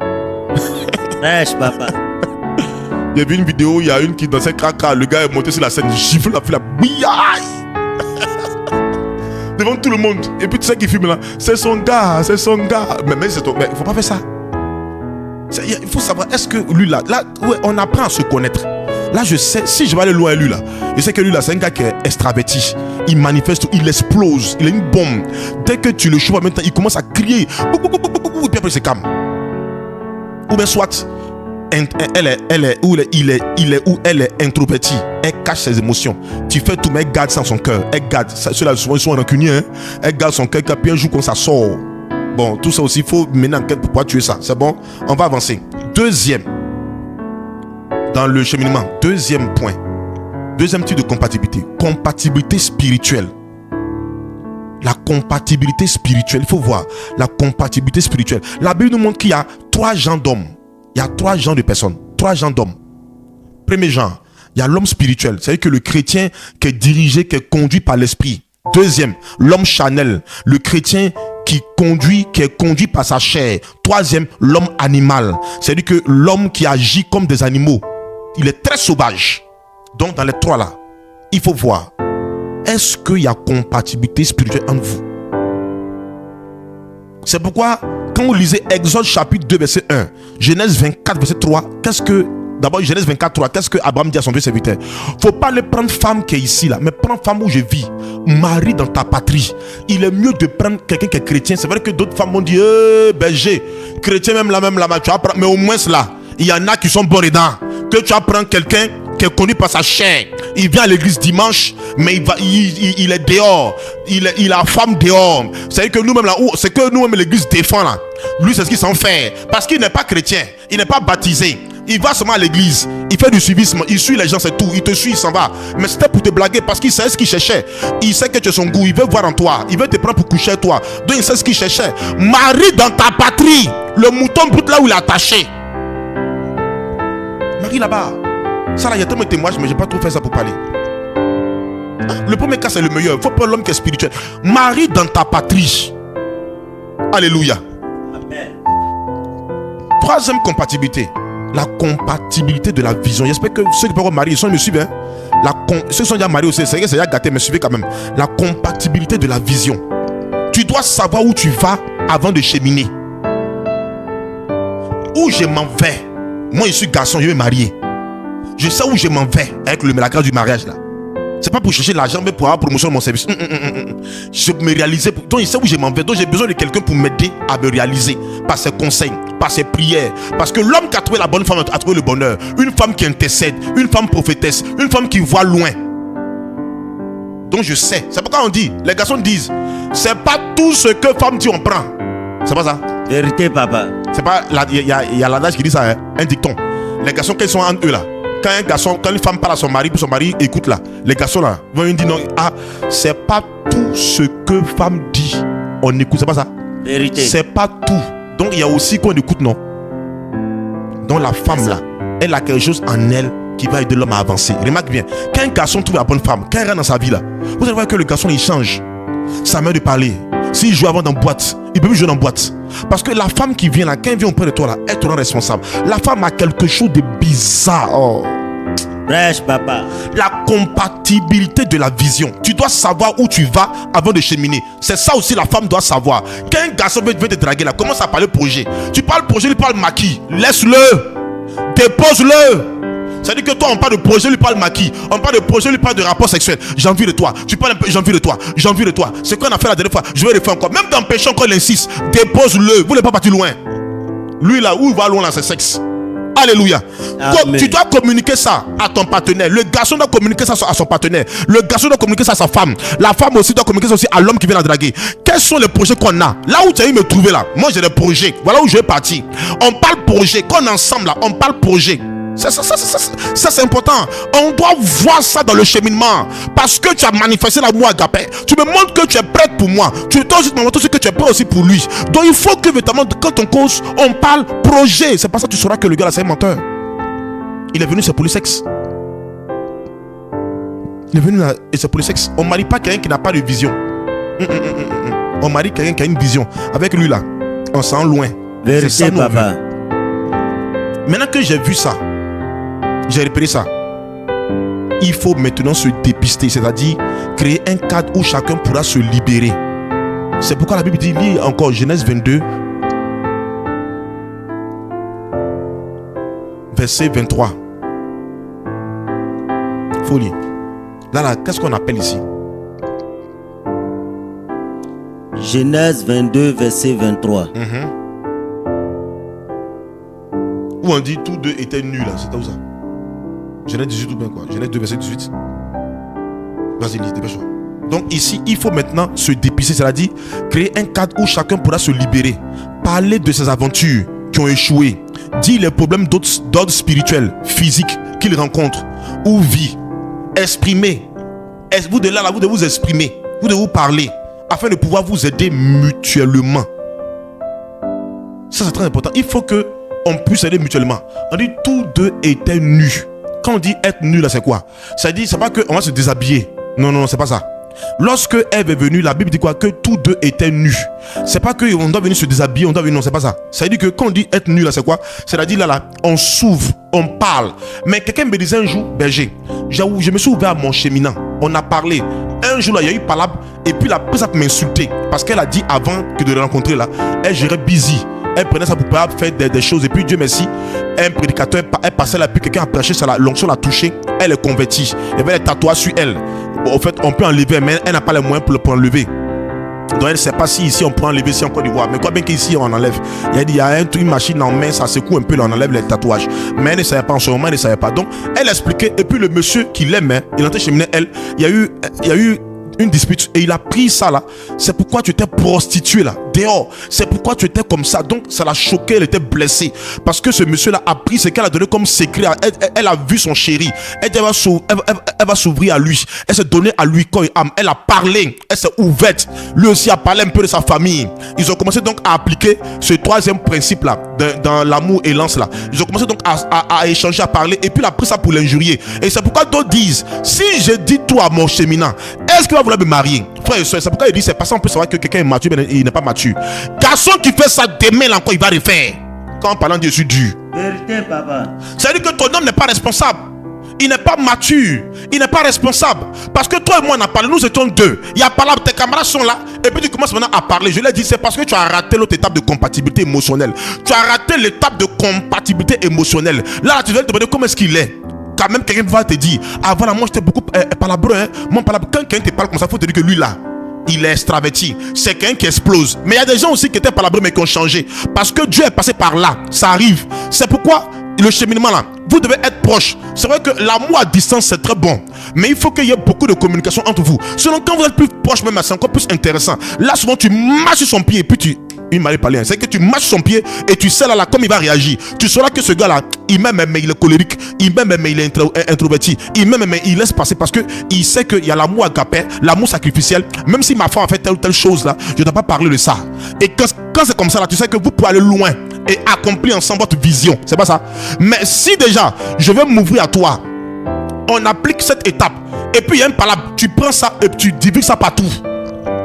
Speaker 2: Wesh, papa.
Speaker 1: Il y a vu une vidéo, il y a une qui dansait caca, le gars est monté sur la scène, gifle la fille, devant tout le monde. Et puis tu sais qui filme là, c'est son gars. Mais il ne faut pas faire ça. Il faut savoir, est-ce que lui là, ouais, on apprend à se connaître. Là, je sais, si je vais aller loin à lui là, je sais que lui là, c'est un gars qui est extraverti. Il manifeste, il explose, il a une bombe. Dès que tu le chauffes en même temps, il commence à crier. Et puis après, il se calme. Ou bien soit, elle est introvertie. Elle cache ses émotions. Tu fais tout, mais elle garde ça dans son cœur. Elle garde. Ceux-là, souvent, ils sont rancuniers. Hein? Elle garde son cœur, puis un jour, quand ça sort. Bon, tout ça aussi, il faut mener en enquête pour pouvoir tuer ça. C'est bon? On va avancer. Deuxième. Dans le cheminement, deuxième point, Deuxième type de compatibilité. Compatibilité spirituelle. La compatibilité spirituelle. Il faut voir la compatibilité spirituelle. La Bible nous montre qu'il y a 3 genres d'hommes. Il y a 3 genres de personnes. 3 genres d'hommes. Premier genre, il y a l'homme spirituel. C'est-à-dire que le chrétien qui est dirigé, qui est conduit par l'esprit. Deuxième, l'homme charnel. Le chrétien qui est conduit par sa chair. Troisième, l'homme animal. C'est-à-dire que l'homme qui agit comme des animaux. Il est très sauvage. Donc dans les 3 là, il faut voir. Est-ce qu'il y a compatibilité spirituelle entre vous? C'est pourquoi quand vous lisez Exode chapitre 2 verset 1, Genèse 24 verset 3, d'abord Genèse 24 3, qu'est-ce que Abraham dit à son deux serviteurs? Faut pas aller prendre femme qui est ici là, mais prendre femme où je vis. Marie dans ta patrie. Il est mieux de prendre quelqu'un qui est chrétien. C'est vrai que d'autres femmes m'ont dit berger, chrétien même là, tu vas prendre, mais au moins là, il y en a qui sont bons dedans. Que tu vas prendre quelqu'un qui est connu par sa chair. Il vient à l'église dimanche, mais il est dehors. Il a femme dehors. C'est que nous-mêmes là, c'est que nous-mêmes l'église défend là. Lui, c'est ce qu'il s'en fait. Parce qu'il n'est pas chrétien, il n'est pas baptisé. Il va seulement à l'église, il fait du suivisme, il suit les gens, c'est tout. Il te suit, il s'en va. Mais c'était pour te blaguer parce qu'il sait ce qu'il cherchait. Il sait que tu es son goût, il veut voir en toi. Il veut te prendre pour coucher avec toi. Donc il sait ce qu'il cherchait. Marie dans ta patrie, le mouton brut là où il est attaché. Marie là-bas. Ça là, il y a tellement de témoignages, mais je n'ai pas trop fait ça pour parler. Le premier cas, c'est le meilleur. Il faut prendre l'homme qui est spirituel. Marie dans ta patrie. Alléluia. Amen. Troisième compatibilité. La compatibilité de la vision. J'espère que ceux qui peuvent marier, ils sont me suivent. Ceux qui sont déjà mariés aussi, c'est vrai que c'est déjà gâté, mais suivez quand même. La compatibilité de la vision. Tu dois savoir où tu vas avant de cheminer. Où je m'en vais. Moi, je suis garçon, je vais me marier. Je sais où je m'en vais avec la grâce du mariage là. C'est pas pour chercher l'argent, mais pour avoir promotion de mon service. Je me réaliser. Donc il sait où je m'en vais. Donc j'ai besoin de quelqu'un pour m'aider à me réaliser. Par ses conseils, par ses prières. Parce que l'homme qui a trouvé la bonne femme a trouvé le bonheur. Une femme qui intercède, une femme prophétesse, une femme qui voit loin. Donc je sais. C'est pourquoi on dit, les garçons disent, c'est pas tout ce que femme dit on prend. C'est pas ça?
Speaker 2: Vérité, papa. C'est pas,
Speaker 1: il y a l'adage qui dit ça, hein? Un dicton. Les garçons, quand ils sont entre eux là, quand une femme parle à son mari, puis son mari écoute là, les garçons là, vont lui dire non, c'est pas tout ce que femme dit, on écoute, c'est pas ça?
Speaker 2: Vérité.
Speaker 1: C'est pas tout. Donc il y a aussi qu'on écoute, non? Donc la femme là, elle a quelque chose en elle qui va aider l'homme à avancer. Remarque bien, quand un garçon trouve la bonne femme, quand elle rentre dans sa vie là, vous allez voir que le garçon il change sa manière de parler. S'il joue avant dans boîte, il peut plus jouer dans boîte. Parce que la femme qui vient là, quand elle vient auprès de toi là, elle te rend responsable. La femme a quelque chose de bizarre. Oh.
Speaker 2: Prêche, papa.
Speaker 1: La compatibilité de la vision. Tu dois savoir où tu vas avant de cheminer. C'est ça aussi la femme doit savoir. Quand un garçon veut te draguer là, commence à parler projet. Tu parles projet, lui parle maquis. Laisse-le. Dépose-le. C'est-à-dire que toi, on parle de projet, lui parle maquis. On parle de projet, lui parle de rapport sexuel. J'ai envie de toi. Tu parles un peu, j'ai envie de toi. J'ai envie de toi. C'est qu'on a fait la dernière fois. Je vais le faire encore. Même dans le péché, encore, il insiste. Dépose-le. Vous n'êtes pas parti loin. Lui, là, où il va loin, là, c'est sexe. Alléluia. Tu dois communiquer ça à ton partenaire. Le garçon doit communiquer ça à son partenaire. Le garçon doit communiquer ça à sa femme. La femme aussi doit communiquer ça aussi à l'homme qui vient la draguer. Quels sont les projets qu'on a? Là où tu as eu me trouver là, moi j'ai des projets. Voilà où je vais partir. On parle projet. Quand on est ensemble là, on parle projet. Ça c'est important. On doit voir ça dans le cheminement. Parce que tu as manifesté l'amour agapé. Tu me montres que tu es prête pour moi. Tu dois aussi me montrer que tu es prêt aussi pour lui. Donc il faut que véritablement quand on cause, on parle projet. C'est pas ça que tu sauras que le gars là c'est un menteur. Il est venu c'est pour le sexe. Il est venu là et c'est pour le sexe. On marie pas quelqu'un qui n'a pas de vision. On marie quelqu'un qui a une vision. Avec lui là, on s'en loin.
Speaker 2: Vérité, papa.
Speaker 1: Maintenant que j'ai vu ça, j'ai repéré ça. Il faut maintenant se dépister, c'est-à-dire créer un cadre où chacun pourra se libérer. C'est pourquoi la Bible dit, lis encore Genèse 22, verset 23. Folie. Là, qu'est-ce qu'on appelle ici?
Speaker 2: Genèse 22, verset 23.
Speaker 1: Où on dit tous deux étaient nus là, c'est où ça? Genèse 18 ou bien quoi? Genèse 2 verset 18. Vas-y, lis, dépêche-toi. Donc ici, il faut maintenant se dépister, c'est-à-dire créer un cadre où chacun pourra se libérer. Parler de ses aventures qui ont échoué. Dire les problèmes d'ordre spirituel, physique qu'il rencontre ou vit. exprimez. Vous de là, vous devez vous exprimer. Vous devez vous parler. Afin de pouvoir vous aider mutuellement. Ça, c'est très important. Il faut qu'on puisse aider mutuellement. On dit tous deux étaient nus. Quand on dit être nu, là, c'est quoi? Ça dit, c'est pas qu'on va se déshabiller. Non, non, c'est pas ça. Lorsque Ève est venue, la Bible dit quoi? Que tous deux étaient nus. C'est pas qu'on doit venir se déshabiller, on doit venir, non, c'est pas ça. Ça veut dire que quand on dit être nu, là, c'est quoi? C'est-à-dire là, on s'ouvre, on parle. Mais quelqu'un me disait un jour, berger, je me suis ouvert à mon cheminant. On a parlé. Un jour, là, il y a eu palabre. Et puis, la prise a m'insulter. Parce qu'elle a dit avant que de le rencontrer, là, elle gérait busy. Elle prenait ça pour faire des choses. Et puis, Dieu merci, un prédicateur, elle passait là, puis quelqu'un a prêché, l'onction l'a touché. Elle est convertie. Il y avait des tatouages sur elle. Bon, en fait, on peut enlever, mais elle n'a pas les moyens pour enlever. Donc, elle ne sait pas si ici on peut enlever, si en Côte d'Ivoire. Mais quoi bien qu'ici on enlève. Il a dit, il y a une machine en main, ça secoue un peu, là, on enlève les tatouages. Mais elle ne savait pas en ce moment, elle ne savait pas. Donc, elle expliquait. Et puis, le monsieur qui l'aimait, il entrait chez elle. Il y a eu une dispute et il a pris ça là. C'est pourquoi tu étais prostituée là, dehors. C'est pourquoi tu étais comme ça. Donc ça l'a choquée, elle était blessée. Parce que ce monsieur là a pris ce qu'elle a donné comme secret. Elle a vu son chéri. Elle va s'ouvrir à lui. Elle s'est donnée à lui quand elle a parlé. Elle s'est ouverte. Lui aussi a parlé un peu de sa famille. Ils ont commencé donc à appliquer ce troisième principe là, dans l'amour et l'ance là. Ils ont commencé donc à échanger, à parler. Et puis il a pris ça pour l'injurier. Et c'est pourquoi d'autres disent, si je dis tout à mon cheminant, est-ce qu'il va vouloir me marier? Frère et soeur, c'est pourquoi il dit, c'est parce qu'on peut savoir que quelqu'un est mature, mais il n'est pas mature. Garçon qui fait ça demain encore, il va refaire. Quand en parlant de Jésus dur.
Speaker 2: Vérité, papa.
Speaker 1: C'est-à-dire que ton homme n'est pas responsable. Il n'est pas mature. Il n'est pas responsable. Parce que toi et moi, on a parlé. Nous étions deux. Il y a parlé, tes camarades sont là. Et puis tu commences maintenant à parler. Je l'ai dit, c'est parce que tu as raté l'autre étape de compatibilité émotionnelle. Tu as raté l'étape de compatibilité émotionnelle. Là, tu dois te demander comment est-ce qu'il est. Quand même, quelqu'un va te dire, avant là, moi j'étais beaucoup palabreux. Hein. Moi, palabreux. Quand quelqu'un te parle comme ça, il faut te dire que lui là, il est extraverti. C'est quelqu'un qui explose. Mais il y a des gens aussi qui étaient palabreux mais qui ont changé. Parce que Dieu est passé par là. Ça arrive. C'est pourquoi le cheminement là, vous devez être proche. C'est vrai que l'amour à distance c'est très bon, mais il faut qu'il y ait beaucoup de communication entre vous. Sinon, quand vous êtes plus proche, même c'est encore plus intéressant. Là, souvent tu marches sur son pied et puis tu. Il m'avait parlé, c'est que tu marches son pied et tu sais là comme il va réagir. Tu sauras que ce gars là, il m'aime mais il est colérique, il m'aime mais il est introverti, il m'aime mais il laisse passer parce que il sait qu'il y a l'amour agapé, l'amour sacrificiel. Même si ma femme a fait telle ou telle chose là, je ne dois pas parler de ça. Et quand c'est comme ça là, tu sais que vous pouvez aller loin et accomplir ensemble votre vision. C'est pas ça. Mais si déjà je veux m'ouvrir à toi, on applique cette étape et puis il y a une palabre, tu prends ça et tu divises ça partout.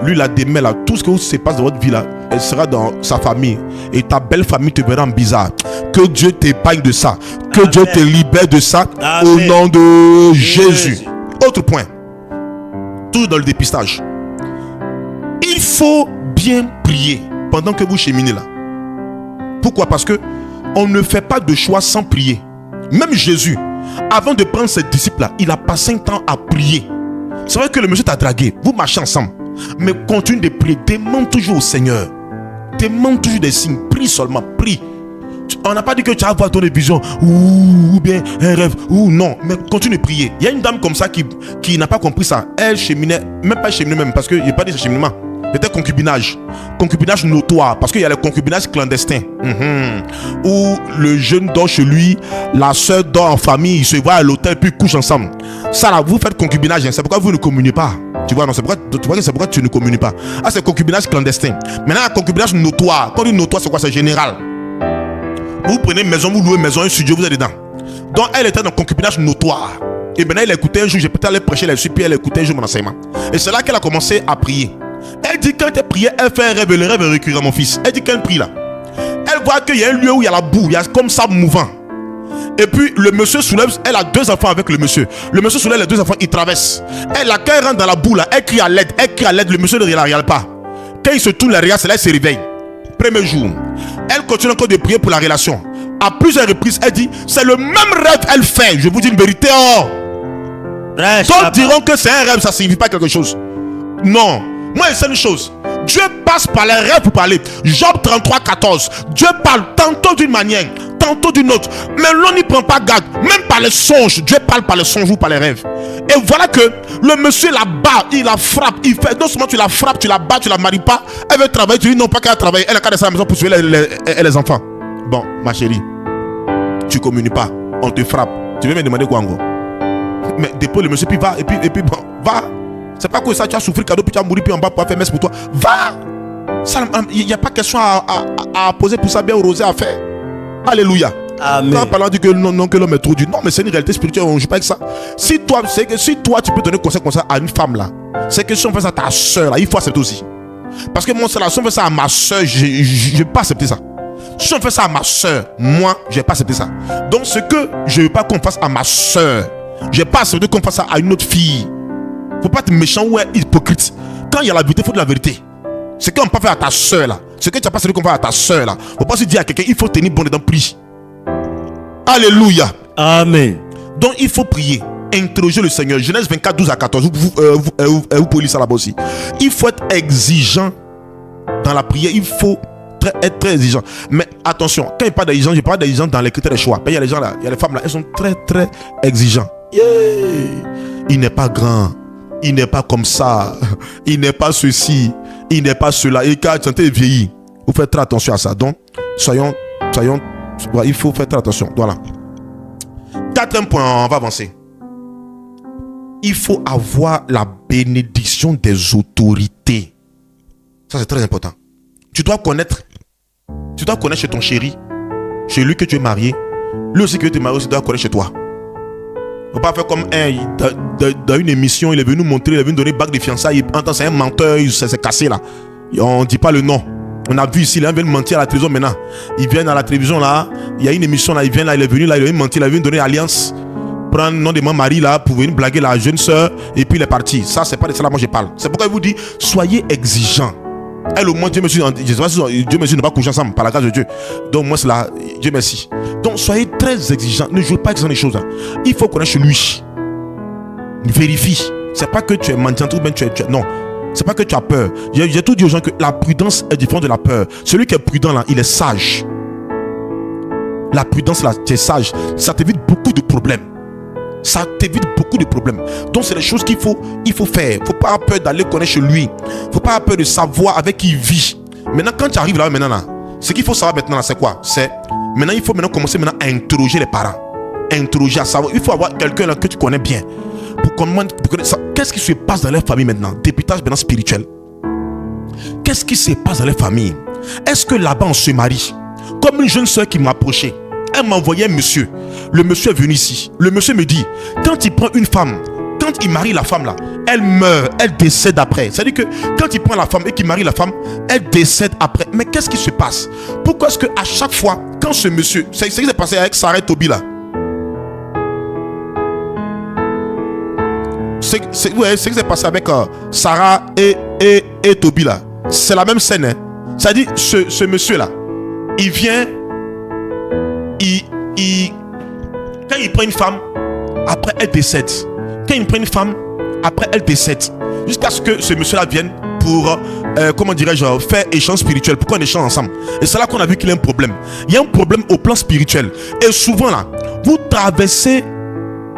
Speaker 1: Lui là demain là, tout ce que se passe dans votre vie là, elle sera dans sa famille et ta belle famille te verra bizarre. Que Dieu t'épargne de ça. Que Amen. Dieu te libère de ça. Amen. Au nom de Jésus. Autre point. Tout dans le dépistage. Il faut bien prier pendant que vous cheminez là. Pourquoi? Parce que on ne fait pas de choix sans prier. Même Jésus, avant de prendre ses disciples là, il a passé un temps à prier. C'est vrai que le monsieur t'a dragué. Vous marchez ensemble. Mais continue de prier. Demande toujours au Seigneur. Demande toujours des signes. Prie seulement. Prie. On n'a pas dit que tu vas avoir ton vision ou bien un rêve ou non. Mais continue de prier. Il y a une dame comme ça qui n'a pas compris ça. Elle cheminait. Même pas cheminait même. Parce qu'il n'y a pas dit cheminement. C'était concubinage. Concubinage notoire. Parce qu'il y a le concubinage clandestin. Où le jeune dort chez lui. La soeur dort en famille. Ils se voient à l'hôtel puis ils couchent ensemble. Ça là, vous faites concubinage. C'est pourquoi vous ne communiez pas. Tu vois, non, c'est pourquoi tu ne communies pas. Ah, c'est concubinage clandestin. Maintenant, le concubinage notoire. Quand on dit notoire, c'est quoi? C'est général. Vous prenez une maison, vous louez une maison, un studio, vous êtes dedans. Donc, elle était dans le concubinage notoire. Et maintenant, elle écoutait un jour, j'ai peut-être allé prêcher là-dessus, puis elle écoutait un jour mon enseignement. Et c'est là qu'elle a commencé à prier. Elle dit, quand elle priait, elle fait un rêve, et le rêve est récurrent, mon fils. Elle dit qu'elle prie là. Elle voit qu'il y a un lieu où il y a la boue, il y a comme ça mouvant. Et puis le monsieur soulève, elle a deux enfants avec le monsieur. Le monsieur soulève les deux enfants, il traverse. Elle, quand elle rentre dans la boue là, elle crie à l'aide, le monsieur ne la regarde pas. Quand il se tourne, la regarde, c'est là qu'elle se réveille. Premier jour, elle continue encore de prier pour la relation. À plusieurs reprises, elle dit, c'est le même rêve elle fait. Je vous dis une vérité. D'autres diront que c'est un rêve, ça ne signifie pas quelque chose. Non, moi c'est une chose. Dieu passe par les rêves pour parler. Job 33, 14. Dieu parle tantôt d'une manière, tantôt d'une autre. Mais l'on n'y prend pas garde. Même par les songes. Dieu parle par les songes ou par les rêves. Et voilà que le monsieur la bat, il la frappe. Il fait, non seulement tu la frappes, tu la bats, tu la maries pas. Elle veut travailler, tu dis non pas qu'elle travaille. Elle a qu'à rester à la maison pour suivre les enfants. Bon, ma chérie, tu communies pas. On te frappe. Tu veux me demander quoi encore? Mais dépose le monsieur, puis va, et puis bon, va. C'est pas que ça, tu as souffert cadeau, puis tu as mouru, puis on va pouvoir faire messe pour toi. Va. Il n'y a pas question à poser pour ça, bien au rosé à faire. Alléluia.
Speaker 2: Amen.
Speaker 1: Quand parlant dit que non, que l'homme est trop dur. Non, mais c'est une réalité spirituelle, on ne joue pas avec ça. Si toi, tu peux donner conseil comme ça à une femme là, c'est que si on fait ça à ta soeur là, il faut accepter aussi. Parce que moi, si on fait ça à ma soeur, je ne vais pas accepter ça. Si on fait ça à ma soeur, moi, je ne vais pas accepter ça. Donc, ce que je ne veux pas qu'on fasse à ma soeur, je ne vais pas accepter qu'on fasse ça à une autre fille. Il ne faut pas être méchant ou être hypocrite. Quand il y a la vérité, il faut de la vérité. Ce qu'on ne peut pas faire à ta soeur là, ce que tu n'as pas celui qu'on fait à ta soeur là, il ne faut pas se dire à quelqu'un, il faut tenir bon dedans, prie. Alléluia.
Speaker 2: Amen.
Speaker 1: Donc il faut prier, interroger le Seigneur. Genèse 24, 12 à 14. Vous pouvez lire ça là-bas aussi. Il faut être exigeant dans la prière. Il faut être très exigeant. Mais attention, quand il parle d'exigence, je parle d'exigence dans les critères de choix. Il y a les gens là, il y a les femmes là, elles sont très très exigeants. Yeah. Il n'est pas grand, il n'est pas comme ça, il n'est pas ceci, il n'est pas cela. Et quand tu es vieilli, vous faites très attention à ça. Donc soyons, il faut faire très attention. Voilà. Quatrième point, on va avancer. Il faut avoir la bénédiction des autorités. Ça, c'est très important. Tu dois connaître chez ton chéri, chez lui que tu es marié. Lui aussi que tu es marié, aussi doit connaître chez toi. Il ne faut pas faire comme dans une émission, il est venu montrer, il est venu donner bague de fiançailles. C'est un menteur, il s'est cassé là. On ne dit pas le nom. On a vu ici, il vient mentir à la télévision maintenant. Il vient à la télévision là, il y a une émission là, il vient là, il est venu là, il est venu mentir, il est venu donner alliance, prendre le nom de mon mari là pour venir blaguer la jeune soeur et puis il est parti. Ça, c'est pas de ça là, moi je parle. C'est pourquoi il vous dit, soyez exigeants. Elle au moins, Dieu merci, je sais pas si Dieu merci, ne pas coucher ensemble par la grâce de Dieu. Donc moi c'est là, Dieu merci. Donc soyez très exigeants, ne jouez pas avec les choses. Hein. Il faut connaître lui. Vérifie. C'est pas que tu es mendiant ou bien tu es non. C'est pas que tu as peur. J'ai tout dit aux gens que la prudence est différente de la peur. Celui qui est prudent là, il est sage. La prudence là, tu es sage. Ça t'évite beaucoup de problèmes. Ça t'évite beaucoup de problèmes. Donc c'est les choses qu'il faut faire. Il ne faut pas avoir peur d'aller connaître chez lui. Il ne faut pas avoir peur de savoir avec qui il vit. Maintenant quand tu arrives là maintenant là, ce qu'il faut savoir maintenant là, c'est quoi? C'est maintenant il faut commencer maintenant à interroger les parents. Interroger, à savoir. Il faut avoir quelqu'un là que tu connais bien. Pour connaître qu'est-ce qui se passe dans leur famille maintenant? Députage maintenant spirituel. Qu'est-ce qui se passe dans leur famille? Est-ce que là-bas on se marie? Comme une jeune soeur qui m'a approché, elle m'a envoyé un monsieur. Le monsieur est venu ici. Le monsieur me dit, quand il prend une femme, quand il marie la femme là, elle meurt, elle décède après. C'est-à-dire que quand il prend la femme et qu'il marie la femme, elle décède après. Mais qu'est-ce qui se passe? Pourquoi est-ce qu'à chaque fois, quand ce monsieur, c'est ce qui s'est passé avec Sarah et Toby là. C'est ce qui s'est passé avec Sarah et Toby là. C'est la même scène. Hein. C'est-à-dire, ce monsieur là, il vient, quand il prend une femme, après elle décède. Quand il prend une femme, après elle décède. Jusqu'à ce que ce monsieur là vienne pour, comment dirais-je, faire échange spirituel. Pourquoi on échange ensemble? Et c'est là qu'on a vu qu'il y a un problème. Il y a un problème au plan spirituel. Et souvent là, vous traversez.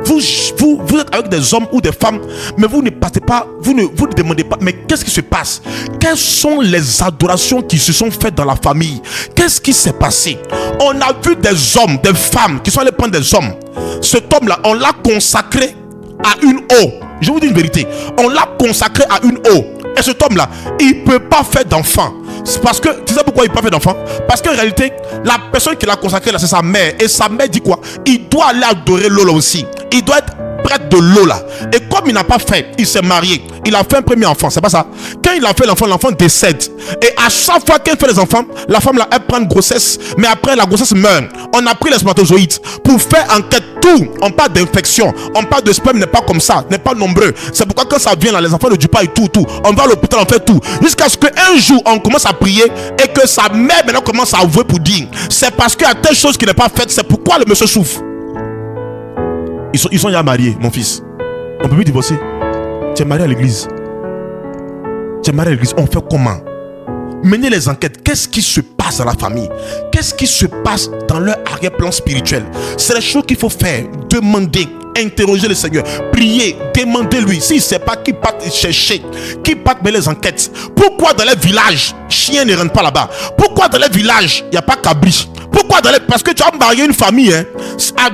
Speaker 1: Vous êtes avec des hommes ou des femmes, mais vous ne passez pas, vous ne demandez pas, mais qu'est-ce qui se passe? Quelles sont les adorations qui se sont faites dans la famille? Qu'est-ce qui s'est passé? On a vu des hommes, des femmes qui sont allés prendre des hommes. Cet homme-là, on l'a consacré à une eau. Je vous dis une vérité. On l'a consacré à une eau. Et cet homme-là, il ne peut pas faire d'enfant. C'est parce que, tu sais pourquoi il ne peut pas faire d'enfant? Parce qu'en réalité, la personne qui l'a consacré là, c'est sa mère. Et sa mère dit quoi? Il doit aller adorer l'eau là aussi. Il doit être prêtre de l'eau là. Et comme il n'a pas fait, il s'est marié. Il a fait un premier enfant, c'est pas ça? Quand il a fait l'enfant, l'enfant décède. Et à chaque fois qu'elle fait les enfants, la femme là, elle prend une grossesse. Mais après, la grossesse meurt. On a pris les spermatozoïdes pour faire enquête tout. On parle d'infection. On parle de sperme n'est pas comme ça, n'est pas nombreux. C'est pourquoi quand ça vient là, les enfants ne durent pas et tout. On va à l'hôpital, on fait tout. Jusqu'à ce qu'un jour, on commence à prier et que sa mère maintenant commence à avouer pour dire. C'est parce qu'il y a telle chose qui n'est pas faite. C'est pourquoi le monsieur souffre. Ils sont déjà mariés, mon fils. On ne peut plus divorcer. Tu es marié à l'église. On fait comment? Menez les enquêtes. Qu'est-ce qui se passe dans la famille? Qu'est-ce qui se passe dans leur arrière-plan spirituel? C'est les choses qu'il faut faire. Demander, interroger le Seigneur, prier, demander-lui. S'il ne sait pas, qui part chercher, qui part mener les enquêtes. Pourquoi dans les villages, chien ne rentre pas là-bas? Pourquoi dans les villages, il n'y a pas cabri? Pourquoi parce que tu as marié une famille, hein.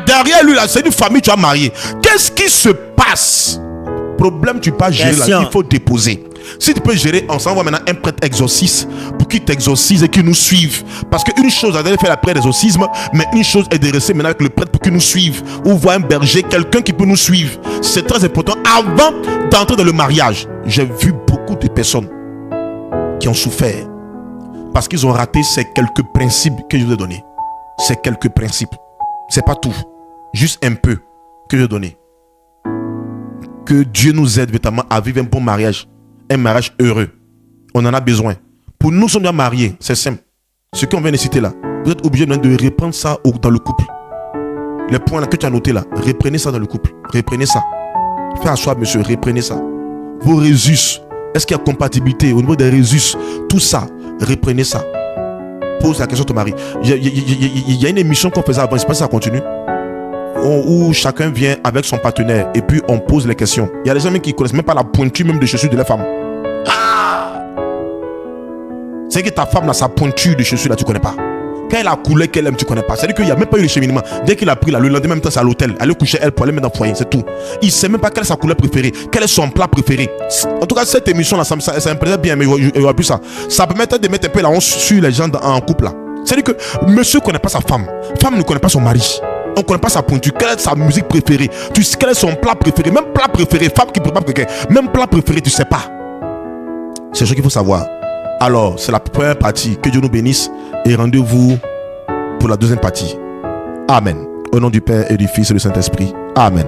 Speaker 1: Derrière lui, là, c'est une famille, tu as marié. Qu'est-ce qui se passe? Problème, tu peux pas gérer là, il faut déposer. Si tu peux gérer, on s'envoie maintenant un prêtre exorciste pour qu'il t'exorcise et qu'il nous suive. Parce qu'une chose est d'aller faire la prière d'exorcisme, mais une chose est de rester maintenant avec le prêtre pour qu'il nous suive. Ou voir un berger, quelqu'un qui peut nous suivre. C'est très important. Avant d'entrer dans le mariage, j'ai vu beaucoup de personnes qui ont souffert parce qu'ils ont raté ces quelques principes que je vous ai donnés. Ces quelques principes. C'est pas tout. Juste un peu que je vais donner. Que Dieu nous aide véritablement à vivre un bon mariage. Un mariage heureux. On en a besoin. Pour nous, sommes déjà mariés. C'est simple. Ce qu'on vient de citer là, vous êtes obligé de reprendre ça dans le couple. Les points là que tu as notés là, reprenez ça dans le couple. Reprenez ça. Faites asseoir, monsieur, reprenez ça. Vos résus. Est-ce qu'il y a compatibilité au niveau des résus? Tout ça, reprenez ça. Pose la question à ton mari. Il y a une émission qu'on faisait avant, je sais pas si ça continue. Où chacun vient avec son partenaire et puis on pose les questions. Il y a des gens qui ne connaissent même pas la pointure même des chaussures de la femme. C'est que ta femme là, sa pointure de chaussures là, tu ne connais pas. Quand elle a coulé qu'elle aime, tu ne connais pas. C'est-à-dire qu'il n'y a même pas eu le cheminement. Dès qu'il a pris là, le lendemain même temps, c'est à l'hôtel. Elle est coucher elle pour aller mettre dans le foyer, c'est tout. Il ne sait même pas quelle est sa couleur préférée, quel est son plat préféré. En tout cas, cette émission là, ça me bien, mais il n'y aura plus ça. Ça permet de mettre un peu la honte sur les gens en couple là. C'est-à-dire que monsieur ne connaît pas sa femme. Femme ne connaît pas son mari. On ne connaît pas sa pointure, quelle est sa musique préférée, tu sais quel est son plat préféré, même plat préféré, femme qui prépare quelqu'un, même plat préféré, tu ne sais pas. C'est ce qu'il faut savoir. Alors, c'est la première partie. Que Dieu nous bénisse et rendez-vous pour la deuxième partie. Amen. Au nom du Père et du Fils et du Saint-Esprit. Amen.